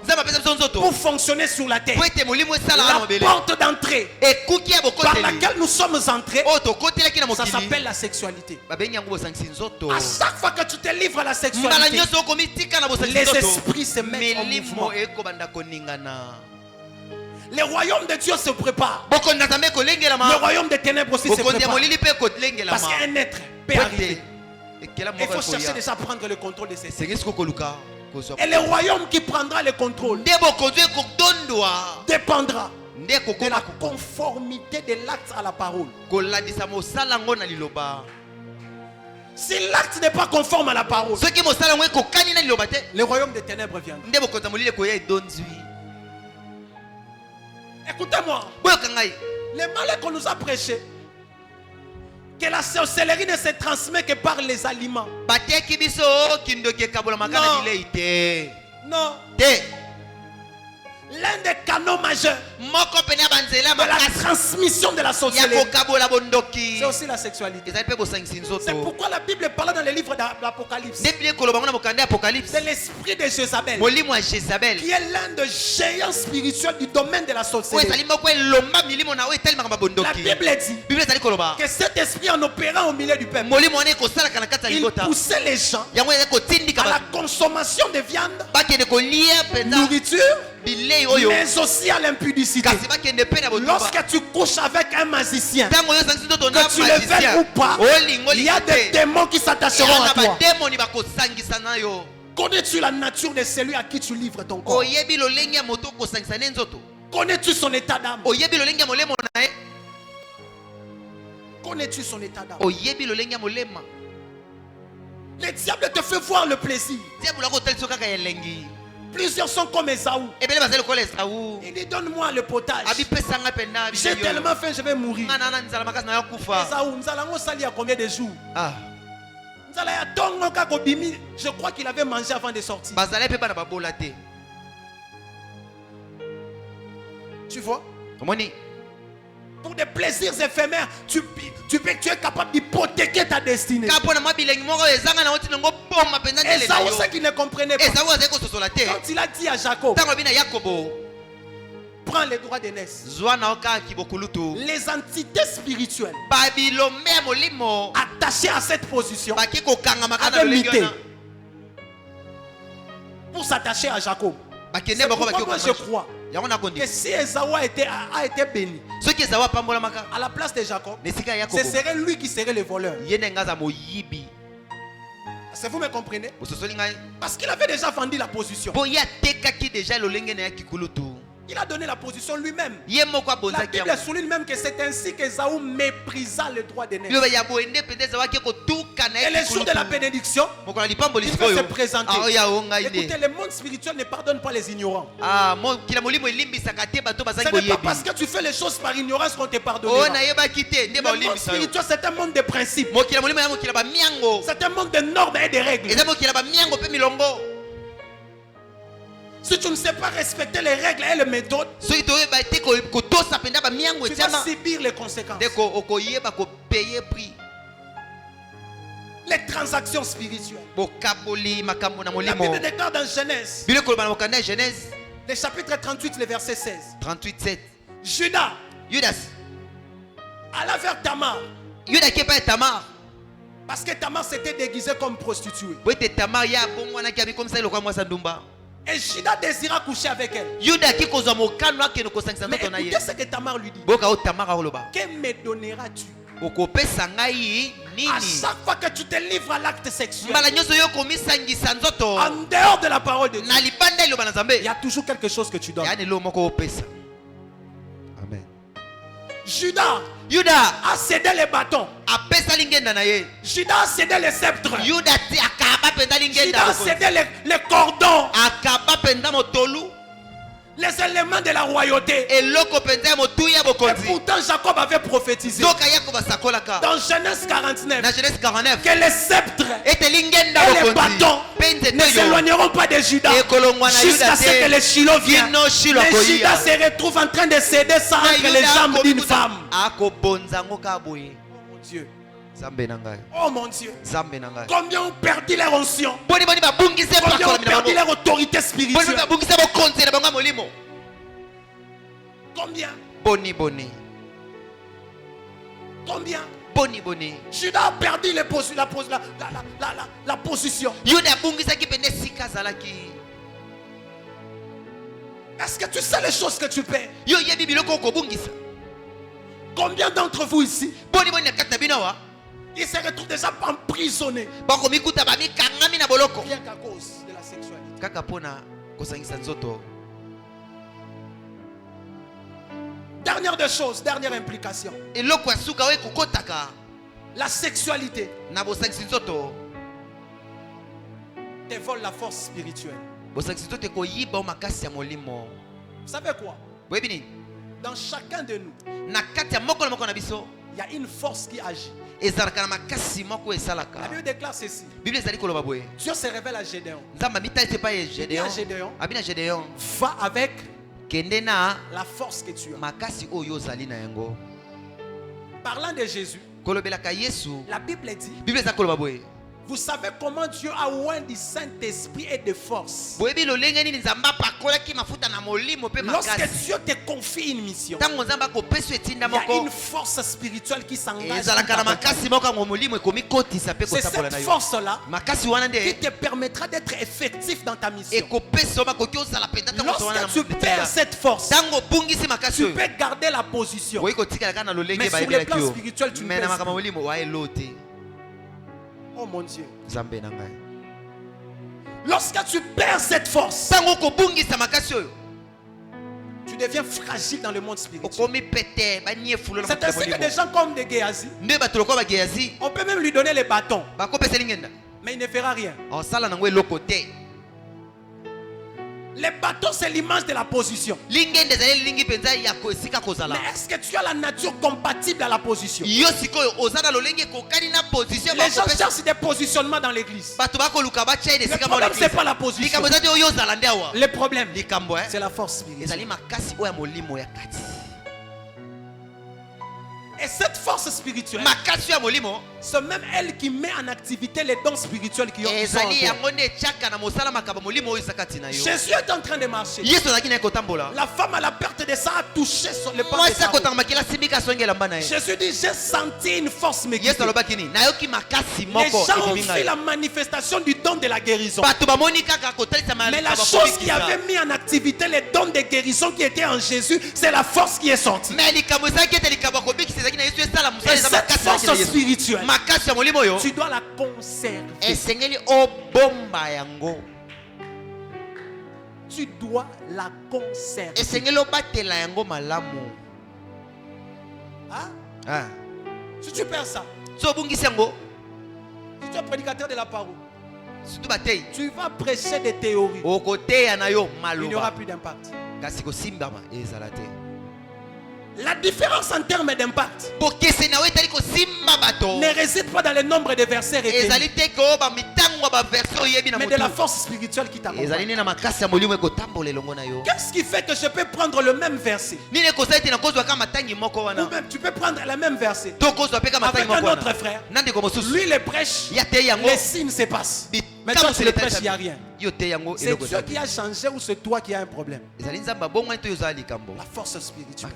pour fonctionner sur la terre. La porte d'entrée par laquelle nous sommes entrés, ça s'appelle la sexualité. À chaque fois que tu te livres à la sexualité, les esprits se mettent en mouvement. Le royaume de Dieu se prépare. Le royaume des ténèbres aussi se prépare. Parce qu'un être peut arriver. Il faut chercher déjà à prendre le contrôle de ces esprits. Et le royaume qui prendra le contrôle dépendra de la conformité de l'acte à la parole. Si l'acte n'est pas conforme à la parole, le royaume des ténèbres viendra. Écoutez-moi, le mal qu'on nous a prêché, que la sorcellerie ne se transmet que par les aliments. Non. L'un des canaux majeurs de la transmission de la sorcellerie, c'est aussi la sexualité. C'est pourquoi la Bible parle dans le livre de l'Apocalypse de l'esprit de Jézabel, qui est l'un des géants spirituels du domaine de la sorcellerie. La Bible dit que cet esprit, en opérant au milieu du peuple, il poussait les gens à la consommation de viande, nourriture, mais aussi à l'impudicité. Lorsque tu couches avec un magicien, que tu le veuilles ou pas, il y a des démons qui s'attacheront à toi. Connais-tu la nature de celui à qui tu livres ton corps? Connais-tu son état d'âme? Connais-tu son état d'âme? Le diable te fait voir le plaisir. Plusieurs sont comme Esaü. Il dit donne-moi le potage. J'ai tellement faim, je vais mourir. Esaü, nous sali à combien de jours? Je crois qu'il avait mangé avant de sortir. Tu vois? Pour des plaisirs éphémères, tu es capable d'hypothéquer ta destinée. Esaü, ce qu'il ne comprenait pas, quand il a dit à Jacob, prends les droits d'aînesse, les entités spirituelles attachées à cette position avaient mité pour s'attacher à Jacob. C'est pourquoi moi je crois que si Esaü a été béni à la place de Jacob, ce serait lui qui serait le voleur. Est-ce que vous me comprenez? Parce qu'il avait déjà vendu la position. Il a donné la position lui-même. La Bible souligne même que c'est ainsi qu'Ésaü méprisa le droit d'aîné. Et le jour de la bénédiction, il va se présenter. Écoutez, le monde spirituel ne pardonne pas les ignorants. Ce n'est pas parce que tu fais les choses par ignorance qu'on te pardonnera. Le monde spirituel, c'est un monde de principes. C'est un monde de normes et de règles. Si tu ne sais pas respecter les règles et les méthodes, tu vas subir les conséquences. Les transactions spirituelles. La Bible déclare dans Genèse, le chapitre 38, le verset 16. 38:7. Judas alla vers Tamar. Parce que Tamar s'était déguisée comme prostituée. Et Judas désira coucher avec elle. Mais écoutez ce que Tamar lui dit. Que me donneras-tu à chaque fois que tu te livres à l'acte sexuel en dehors de la parole de Dieu? Il y a toujours quelque chose que tu donnes. Amen. Judas a cédé les bâtons. Judas a cédé les sceptres. Judas a cédé les cordons, les éléments de la royauté. Et pourtant Jacob avait prophétisé dans Genèse 49 que les sceptres et les bâtons ne s'éloigneront pas de Judas jusqu'à ce que le Shiloh vienne. Mais Judas se retrouve en train de céder ça entre les jambes d'une femme. Oh mon Dieu. Oh mon Dieu. Combien ont perdu leur onction? Combien ont perdu leur autorité spirituelle? Combien? Combien? Judas a perdu la position. Est-ce que tu sais les choses que tu perds? Combien d'entre vous ici, ils se retrouvent déjà emprisonnés rien qu'à cause de la sexualité? Dernière des choses, dernière implication. La sexualité te vole la force spirituelle. Vous savez quoi? Dans chacun de nous, il y a une force qui agit. La Bible déclare ceci. Dieu se révèle à Gédéon. Gédéon, va avec la force que tu as. Parlant de Jésus, la Bible dit, vous savez comment Dieu a oint du Saint-Esprit et de force. Lorsque Dieu te confie une mission, il y a une force spirituelle qui s'engage. C'est cette force-là qui te permettra d'être effectif dans ta mission. Lorsque tu perds cette force, tu peux garder la position, mais sur le plan spirituel, tu ne peux pas. Oh mon Dieu. Lorsque tu perds cette force, tu deviens fragile dans le monde spirituel. C'est ainsi que des gens comme des Géasi, on peut même lui donner les bâtons, mais il ne fera rien. Les bâtons, c'est l'image de la position. Mais est-ce que tu as la nature compatible à la position? Les gens cherchent des positionnements dans l'église. Le problème, ce n'est pas la position. Le problème, c'est la force spirituelle. Et cette force spirituelle, c'est même elle qui met en activité les dons spirituels qui ont besoin. Jésus est en train de marcher. La femme à la perte de sang a touché le pan de sa robe. Jésus dit, j'ai senti une force me quitter. Les gens ont vu la manifestation du don de la guérison. Mais la chose qui avait mis en activité les dons de guérison qui étaient en Jésus, c'est la force qui est sortie. Et cette force spirituelle, tu dois la conserver. tu dois la conserver. Hein? Si tu perds ça, si tu es prédicateur de la parole, tu vas prêcher des théories, il n'y aura plus d'impact. La différence en termes d'impact ne réside pas dans le nombre de versets retenus, mais de la force spirituelle qui t'accompagne. Qu'est-ce qui fait que je peux prendre le même verset, ou même tu peux prendre le même verset avec un autre frère, lui le prêche, les signes se passent, mais toi tu le prêches, il n'y a rien. C'est Dieu qui a changé ou c'est toi qui as un problème? La force spirituelle.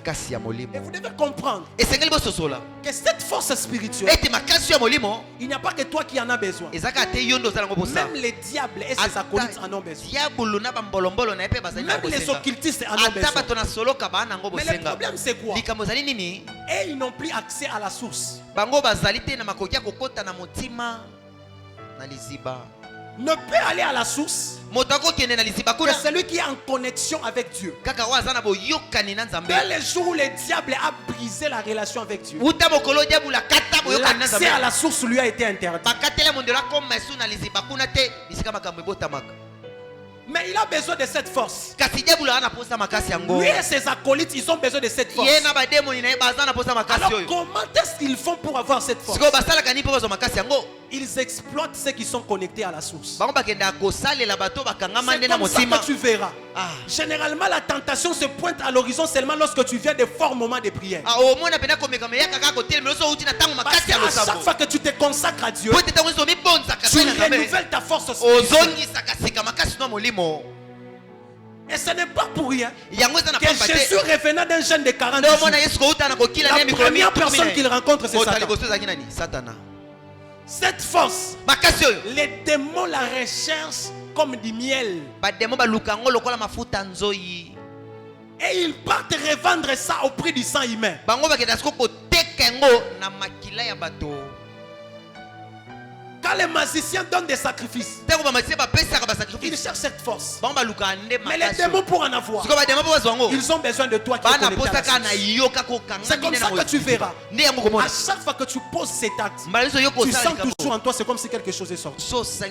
Et vous devez comprendre que cette force spirituelle, il n'y a pas que toi qui en as besoin. Même les diables et ses acolytes en ont besoin. Même les occultistes en ont besoin. Mais le problème c'est quoi? Et ils n'ont plus accès à la source. Ne peut aller à la source que celui qui est en connexion avec Dieu. Dès le jour où le diable a brisé la relation avec Dieu, l'accès à la source lui a été interdit. Mais il a besoin de cette force. Lui et ses acolytes, ils ont besoin de cette force. Alors comment est-ce qu'ils font pour avoir cette force? Ils exploitent ceux qui sont connectés à la source. C'est comme ça que tu verras. Généralement, la tentation se pointe à l'horizon seulement lorsque tu viens de forts moments de prière. Parce qu'à chaque fois que tu te consacres à Dieu, tu renouvelles ta force spirituelle. Et ce n'est pas pour rien que Jésus, revenant d'un jeûne de 40 jours, la première personne qu'il rencontre, c'est Satan. Cette force, les démons la recherchent comme du miel. Et ils partent revendre ça au prix du sang humain. Quand les magiciens donnent des sacrifices, ils cherchent cette force. Mais les démons, pour en avoir, ils ont besoin de toi qui es connecté à la source. C'est comme ça que tu verras. À chaque fois que tu poses cet acte, tu sens toujours en toi, c'est comme si quelque chose est sorti. Est-ce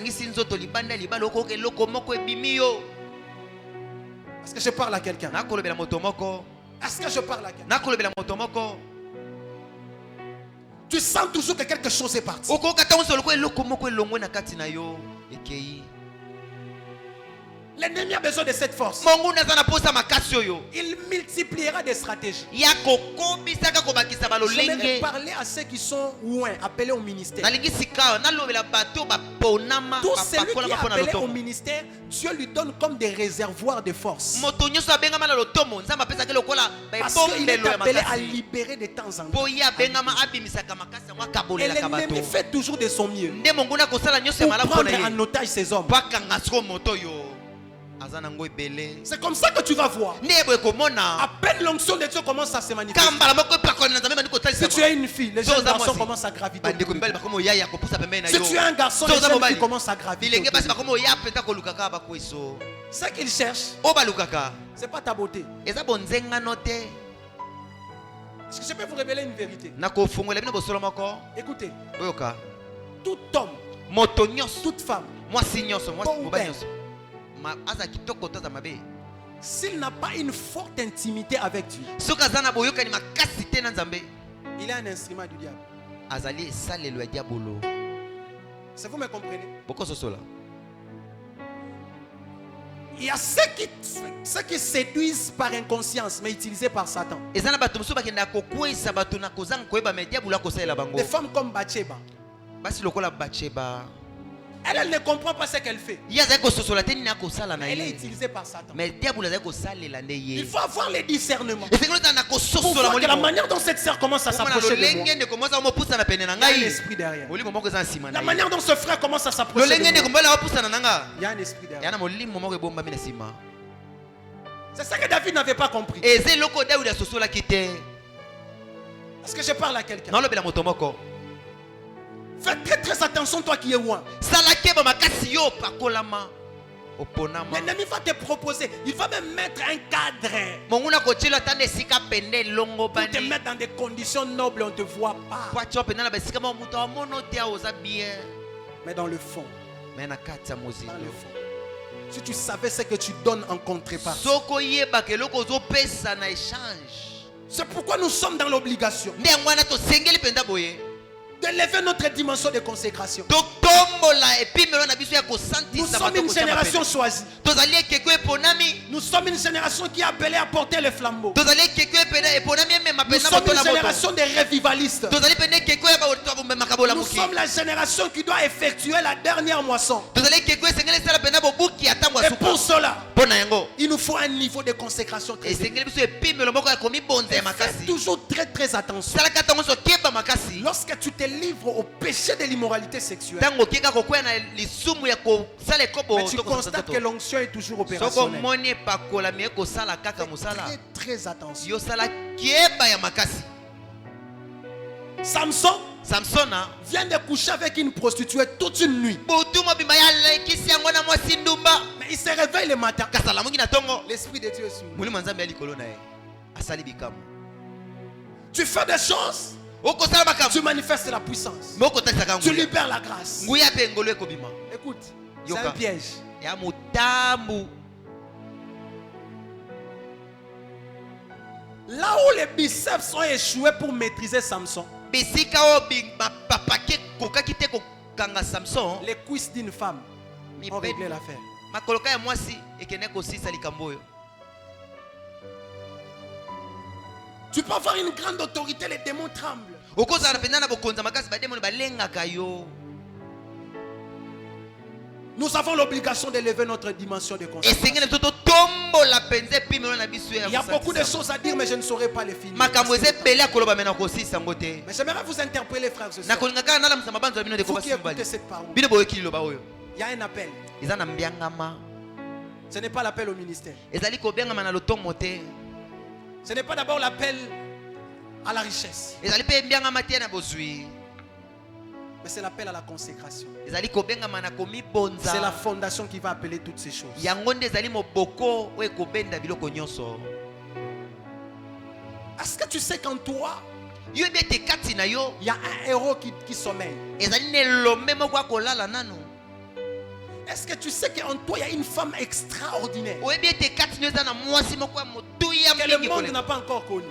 que je parle à quelqu'un? Est-ce que je parle à quelqu'un? Tu sens toujours que quelque chose est parti. L'ennemi a besoin de cette force. Il multipliera des stratégies. Je vais parler à ceux qui sont loin, appelés au ministère. Tout celui qui est appelé au ministère, Dieu lui donne comme des réservoirs de force. Parce qu'il est appelé à libérer de temps en temps. Et l'ennemi fait toujours de son mieux pour prendre en otage ces hommes. C'est comme ça que tu vas voir. À peine l'onction de Dieu commence à se manifester. Si tu es une fille, les jeunes garçons commencent à graviter. Si tu es un garçon, les jeunes filles commencent à graviter. Ce qu'ils cherchent, c'est pas ta beauté. Est-ce que je peux vous révéler une vérité? Écoutez, tout homme, toute femme, s'il n'a pas une forte intimité avec Dieu, il est un instrument du diable. Si vous me comprenez? Il y a ceux qui séduisent par inconscience, mais utilisés par Satan. Des femmes comme Bathsheba. Elle ne comprend pas ce qu'elle fait. Elle est utilisée par Satan. Il faut avoir le discernement pour voir que la manière dont cette sœur commence à s'approcher de moi, il y a un esprit derrière. La manière dont ce frère commence à s'approcher de moi, il y a un esprit derrière. C'est ça que David n'avait pas compris. Est-ce que je parle à quelqu'un? Fais très très attention, toi qui es loin. L'ennemi va te proposer, il va même mettre un cadre pour te mettre dans des conditions nobles, on ne te voit pas. Mais dans le fond, si tu savais ce que tu donnes en contrepartie, c'est pourquoi nous sommes dans l'obligation d'élever notre dimension de consécration. Nous sommes une génération choisie. Nous sommes une génération qui est appelée à porter le flambeau. Nous sommes une génération de revivalistes. Nous sommes la génération qui doit effectuer la dernière moisson. Et pour cela, il nous faut un niveau de consécration très élevé. Fais toujours très attention. Lorsque tu te livres au péché de l'immoralité sexuelle, mais tu constates que l'onction est toujours opérationnelle. Fais très attention. Samson vient de coucher avec une prostituée toute une nuit. Mais il se réveille le matin. L'Esprit de Dieu est sur lui. Tu fais des choses, tu manifestes la puissance, tu libères la grâce. Écoute, c'est un piège. Là où les biceps ont échoué pour maîtriser Samson, les cuisses d'une femme ont réglé l'affaire. Tu peux avoir une grande autorité, les démons tremblent. Nous avons l'obligation d'élever notre dimension de conscience. Il y a beaucoup de choses à dire, mais je ne saurais pas les finir. Mais j'aimerais vous interpeller, frères et sœurs. Vous qui écoutez cette parole, il y a un appel. Ce n'est pas l'appel au ministère. Ce n'est pas d'abord l'appel à la richesse, mais c'est l'appel à la consécration. C'est la fondation qui va appeler toutes ces choses. Est-ce que tu sais qu'en toi, il y a un héros qui sommeille? Est-ce que tu sais qu'en toi, il y a une femme extraordinaire que le monde n'a pas encore connue?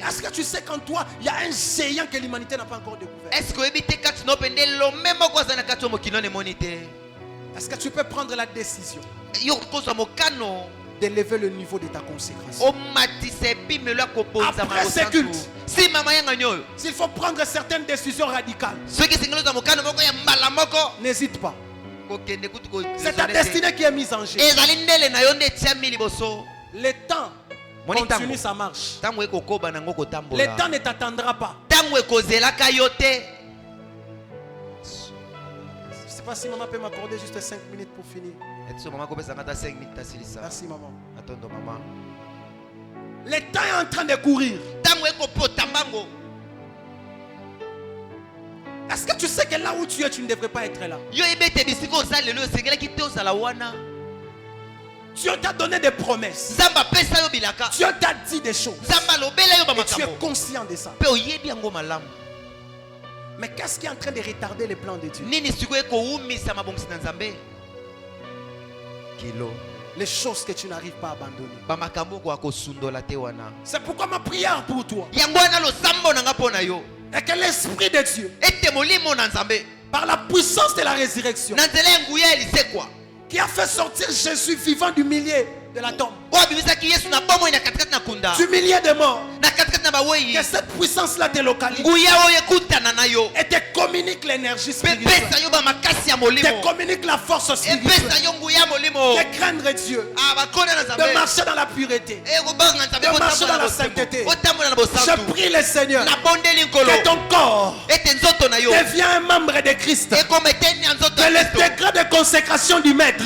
Est-ce que tu sais qu'en toi, il y a un géant que l'humanité n'a pas encore découvert? Est-ce que tu peux prendre la décision d'élever le niveau de ta consécration? Après ce culte, s'il faut prendre certaines décisions radicales, n'hésite pas. C'est ta destinée qui est mise en jeu. Le temps continue sa marche. Le temps ne t'attendra pas. Je ne sais pas si maman peut m'accorder juste 5 minutes pour finir. Merci maman. Le temps est en train de courir. Est-ce que tu sais que là où tu es, tu ne devrais pas être là? Dieu t'a donné des promesses. Dieu t'a dit des choses. Et tu es conscient de ça. Mais qu'est-ce qui est en train de retarder les plans de Dieu? Les choses que tu n'arrives pas à abandonner. C'est pourquoi ma prière pour toi est que l'Esprit de Dieu, par la puissance de la résurrection, qui a fait sortir Jésus vivant du milieu de la tombe, du milieu des morts, que cette puissance-là te localise et te communique l'énergie spirituelle, te communique la force spirituelle, de craindre Dieu, de marcher dans la pureté, de marcher dans la sainteté. Je prie le Seigneur que ton corps devienne un membre de Christ, que le degré de consécration du Maître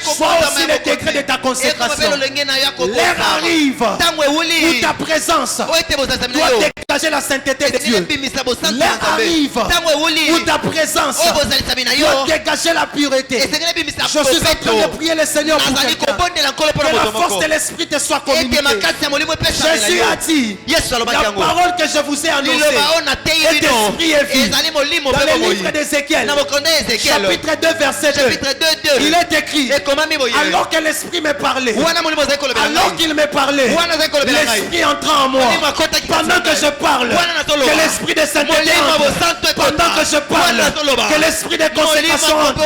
soit aussi le degré de ta consécration. L'heure arrive où ta présence doit dégager la sainteté de Dieu. L'air arrive où ta présence doit dégager la pureté. Je suis en train de prier le Seigneur pour quelqu'un. Que la force de l'esprit te soit communiquée. Jésus a dit, la parole que je vous ai annoncée est d'esprit et vie. Dans le livre d'Ézéchiel, chapitre 2, verset 2, il est écrit, alors que l'esprit me parlait, alors qu'il me parlait, l'esprit entra en moi. Pendant que je parle, que l'esprit de sainteté entre. Pendant que je parle, que l'esprit de consécration entre.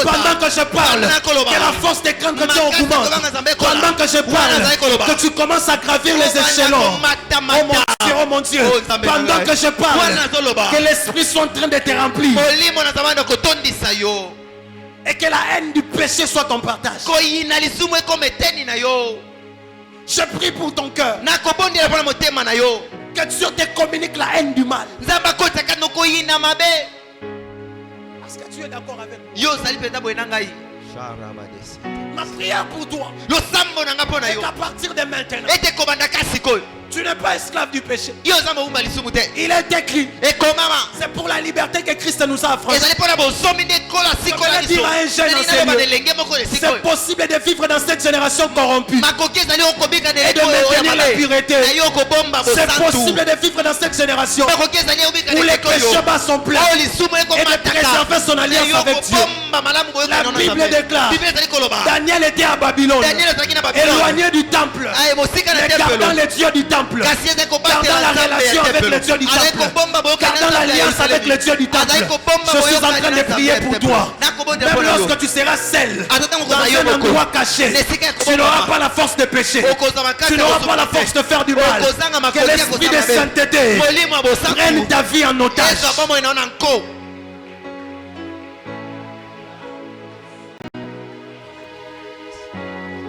Pendant que je parle, que la force de craindre Dieu augmente. Pendant que je parle, que tu commences à gravir les échelons. Oh mon Dieu, pendant que je parle, que l'esprit soit en train de te remplir. Et que la haine du péché soit ton partage. Je prie pour ton cœur. Que Dieu te communique la haine du mal. Parce que tu es d'accord avec moi. Ma prière pour toi est qu'à partir de maintenant, tu n'es pas esclave du péché. Il est écrit. C'est pour la liberté que Christ nous a affranchis. Je voulais dire à un jeune enseignant, c'est possible de vivre dans cette génération corrompue et de maintenir la pureté. C'est possible de vivre dans cette génération où les péchés bat son plein et de préserver son alliance avec Dieu. La Bible déclare, Daniel était à Babylone, éloigné du temple, mais gardant les dieux du temple. Gardant la relation avec le Dieu du temple. Gardant l'alliance avec le Dieu du temple. Je suis en train de prier pour toi. Même lorsque tu seras seul dans un endroit caché, tu n'auras pas la force de pécher. Tu n'auras pas la force de faire du mal. Que l'esprit de sainteté prenne ta vie en otage.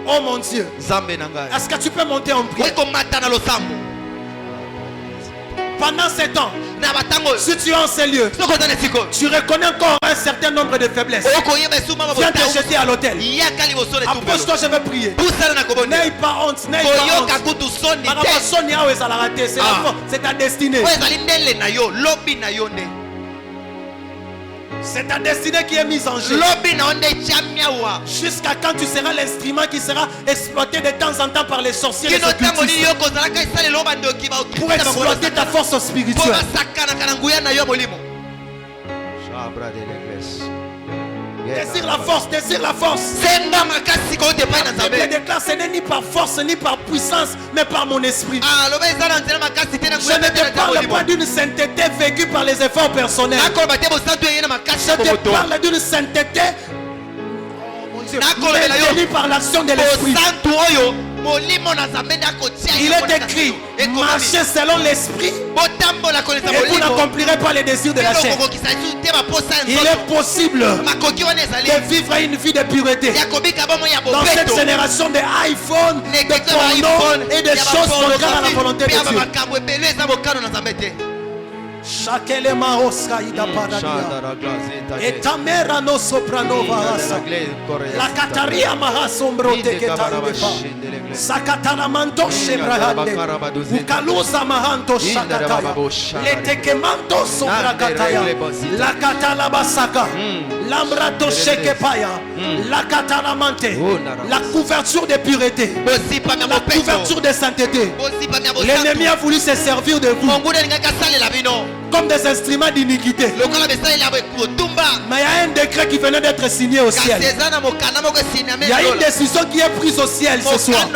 Oh mon Dieu, est-ce que tu peux monter en prière? Pendant ces temps, si tu es en ces lieux, tu reconnais encore un certain nombre de faiblesses. Viens te jeter à l'autel. Approche-toi, je vais prier. N'aie pas honte, n'aie pas honte. C'est ta destinée. C'est ta destinée qui est mise en jeu. Jusqu'à quand tu seras l'instrument qui sera exploité de temps en temps par les sorciers et les occultistes pour exploiter ta force spirituelle. Désire la force, désire la force. La Bible déclare, ce n'est ni par force ni par puissance, mais par mon esprit. Je ne te parle pas d'une sainteté vécue par les efforts personnels. Je te parle d'une sainteté maintenue par l'action de l'esprit. Il est écrit, marchez selon l'esprit et vous n'accomplirez pas les désirs de la chair. Il est possible de vivre une vie de pureté dans cette génération de iPhone, de porno et de choses contraires à la volonté de Dieu. Shakele maroska ida padadia. Etamera no soprano varasa. La kataria mahasombro teketaribepa. Sakatana manto shebrahande. Ukaluza mahanto shakataya. Le tekemanto sobrakataya. La katala basaka. Lambrato shekepaya. La katana mante. La couverture de pureté. La couverture de sainteté. L'ennemi a voulu se servir de vous comme des instruments d'iniquité. Mais il y a un décret qui venait d'être signé au ciel. Il y a une décision qui est prise au ciel ce soir,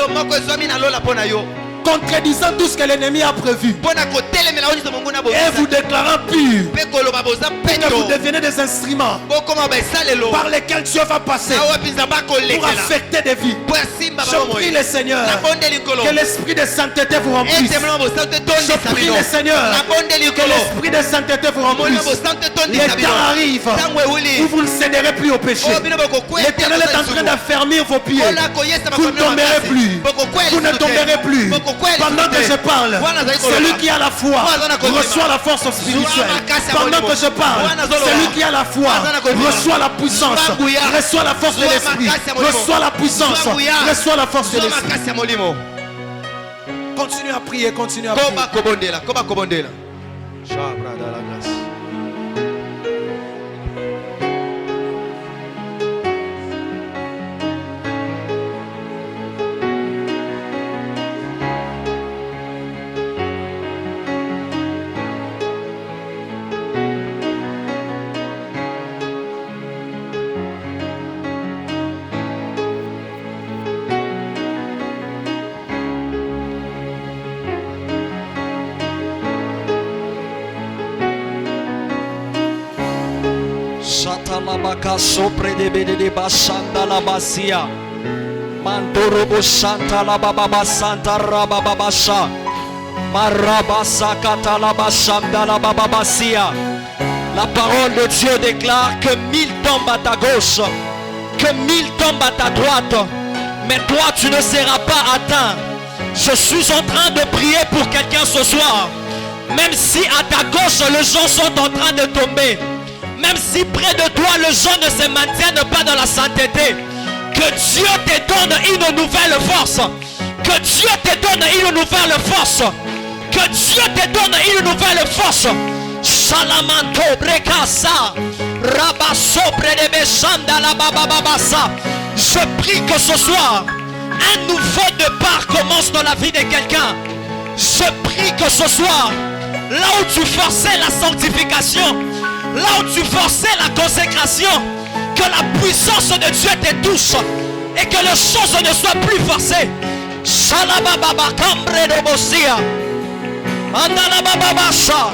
contredisant tout ce que l'ennemi a prévu et vous déclarant pur, que vous devenez des instruments par lesquels Dieu va passer pour affecter des vies. Je prie le Seigneur que l'esprit de sainteté vous remplisse. Je prie le Seigneur que l'esprit de sainteté vous remplisse. Les temps arrivent où vous ne céderez plus au péché. L'Éternel est en train d'affermir vos pieds. Vous ne tomberez plus. Vous ne tomberez plus. Pendant que je parle, celui qui a la foi reçoit la force spirituelle. Pendant que je parle, celui qui a la foi reçoit la puissance, reçoit la force de l'esprit, reçoit la puissance, reçoit la force de l'esprit. continue à prier, continue à prier. Labaka sopre de bede de bashanda la basia mandorobo shanta la baba santa rababasha marabasa kata la bashanda la baba basia. La parole de Dieu déclare que 1000 tombent à ta gauche, que 1000 tombent à ta droite, mais toi tu ne seras pas atteint. Je suis en train de prier pour quelqu'un ce soir, même si à ta gauche les gens sont en train de tomber, même si près de toi les gens ne se maintiennent pas dans la sainteté, que Dieu te donne une nouvelle force, que Dieu te donne une nouvelle force, que Dieu te donne une nouvelle force. Salamanto brekasa rabaso predebeshanda la bababasa. Je prie que ce soir un nouveau départ commence dans la vie de quelqu'un. Je prie que ce soir, là où tu forçais la sanctification, là où tu forçais la consécration, que la puissance de Dieu te touche et que les choses ne soient plus forcées. Shalababa kambre de bosia. Andala bababasha.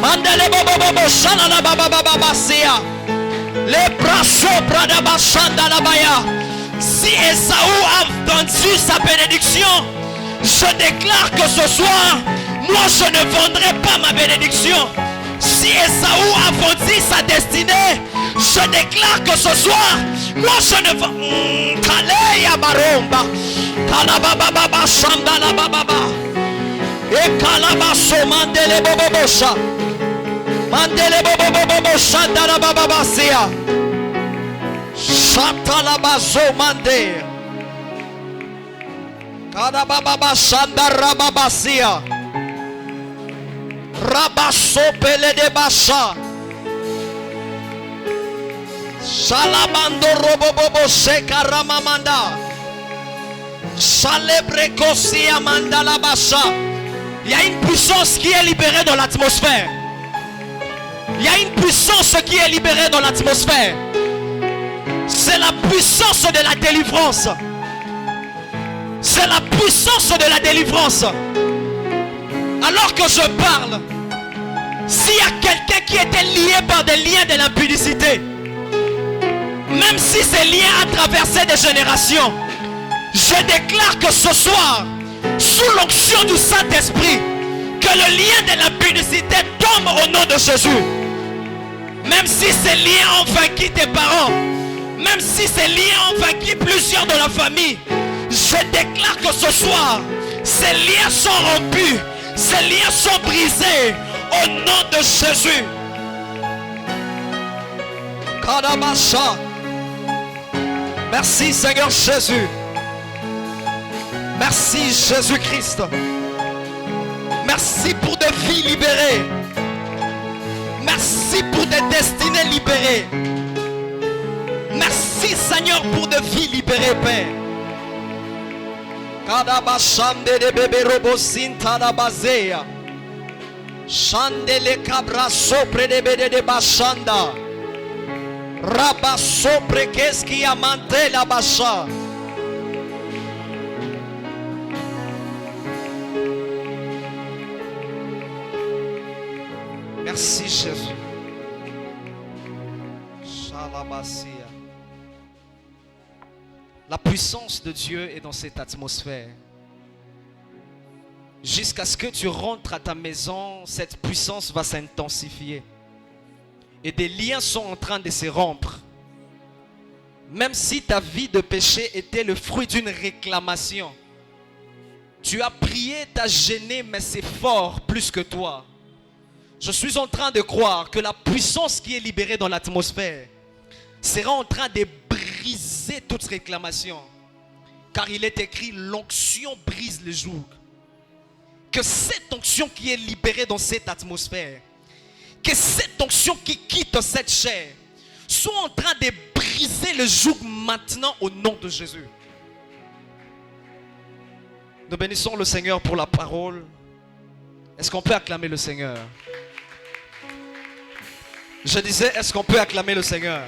Mandele bobobobo shalababa sia. Les bras sobres de bashanda la baya. Si Esaü a vendu sa bénédiction, je déclare que ce soir, moi je ne vendrai pas ma bénédiction. Si Esaü a vendu sa destinée, je déclare que ce soir, moi je ne vends. Kaleya baromba, kalababa shanda la bababa, et kalabaso mandele bobobosha, mandele bobobobo shanda la bababa sia, shatalabazo mande, kalababa shanda rababasia. Rabasso pele de basha. Salabando robobobo seka ramamanda. Celebre kosia manda la basha. Il y a une puissance qui est libérée dans l'atmosphère. Il y a une puissance qui est libérée dans l'atmosphère. C'est la puissance de la délivrance. C'est la puissance de la délivrance. Alors que je parle, s'il y a quelqu'un qui était lié par des liens de l'impudicité, même si ces liens ont traversé des générations, je déclare que ce soir, sous l'onction du Saint-Esprit, que le lien de l'impudicité tombe au nom de Jésus. Même si ces liens ont vaincu tes parents, même si ces liens ont vaincu plusieurs de la famille, je déclare que ce soir, ces liens sont rompus. Ces liens sont brisés au nom de Jésus. Kadabasha. Merci Seigneur Jésus. Merci Jésus-Christ. Merci pour des vies libérées. Merci pour des destinées libérées. Merci Seigneur pour des vies libérées, Père. Kadabashande de bebe robosinta la bazea. Chandele cabra sopre de bede de bashanda. Raba sopre keski amante la basha. Merci Jésus. Shalabasia. La puissance de Dieu est dans cette atmosphère. Jusqu'à ce que tu rentres à ta maison, cette puissance va s'intensifier. Et des liens sont en train de se rompre. Même si ta vie de péché était le fruit d'une réclamation. Tu as prié, tu as gêné, mais c'est fort plus que toi. Je suis en train de croire que la puissance qui est libérée dans l'atmosphère sera en train de briser toute réclamation. Car il est écrit, l'onction brise le joug. que cette onction qui est libérée dans cette atmosphère, que cette onction qui quitte cette chair, soit en train de briser le joug maintenant au nom de Jésus. Nous bénissons le Seigneur pour la parole. Est-ce qu'on peut acclamer le Seigneur? Je disais, est-ce qu'on peut acclamer le Seigneur?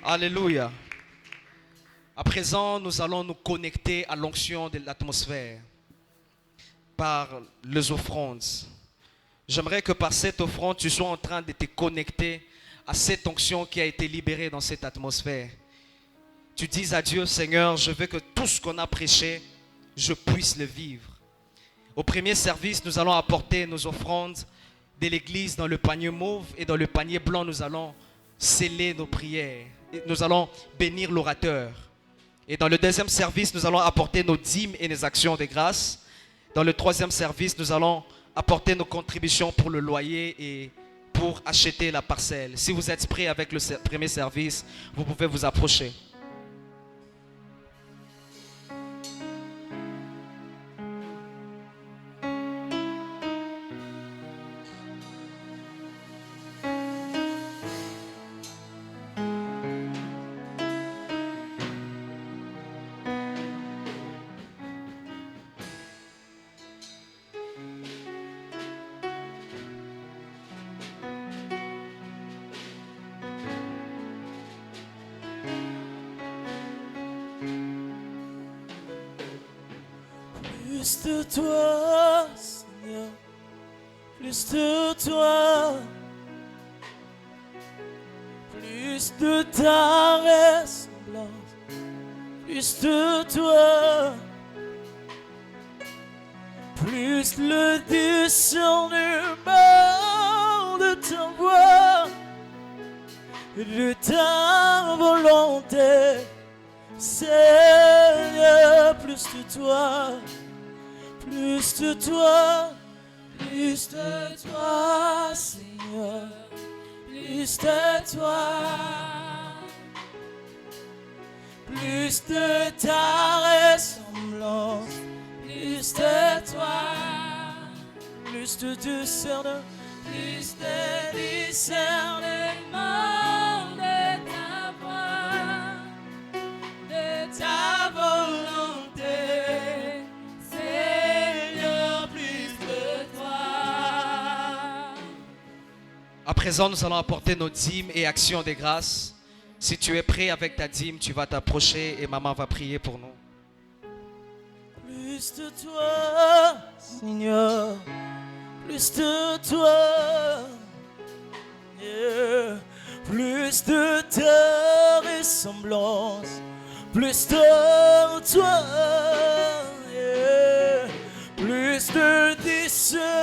Alléluia. À présent, nous allons nous connecter à l'onction de l'atmosphère par les offrandes. J'aimerais que par cette offrande, tu sois en train de te connecter à cette onction qui a été libérée dans cette atmosphère. Tu dis à Dieu, Seigneur, je veux que tout ce qu'on a prêché, je puisse le vivre. Au premier service, nous allons apporter nos offrandes de l'église dans le panier mauve, et dans le panier blanc, nous allons sceller nos prières. Nous allons bénir l'orateur. Et dans le deuxième service, nous allons apporter nos dîmes et nos actions de grâce. Dans le troisième service, nous allons apporter nos contributions pour le loyer et pour acheter la parcelle. Si vous êtes prêts avec le premier service, vous pouvez vous approcher. Plus de toi, Seigneur, plus de toi, plus de ta ressemblance, plus de toi, plus le discernement de ta voix et de ta volonté, Seigneur, plus de toi. Plus de toi, Seigneur, plus de toi, plus de ta ressemblance, plus de toi, plus de discernement, plus de discernement de ta voix, de ta volonté. À présent, nous allons apporter nos dîmes et actions de grâce. Si tu es prêt avec ta dîme, tu vas t'approcher et maman va prier pour nous. Plus de toi, Seigneur, plus de toi, yeah. Plus de ta ressemblance, plus de toi, yeah. Plus de discernement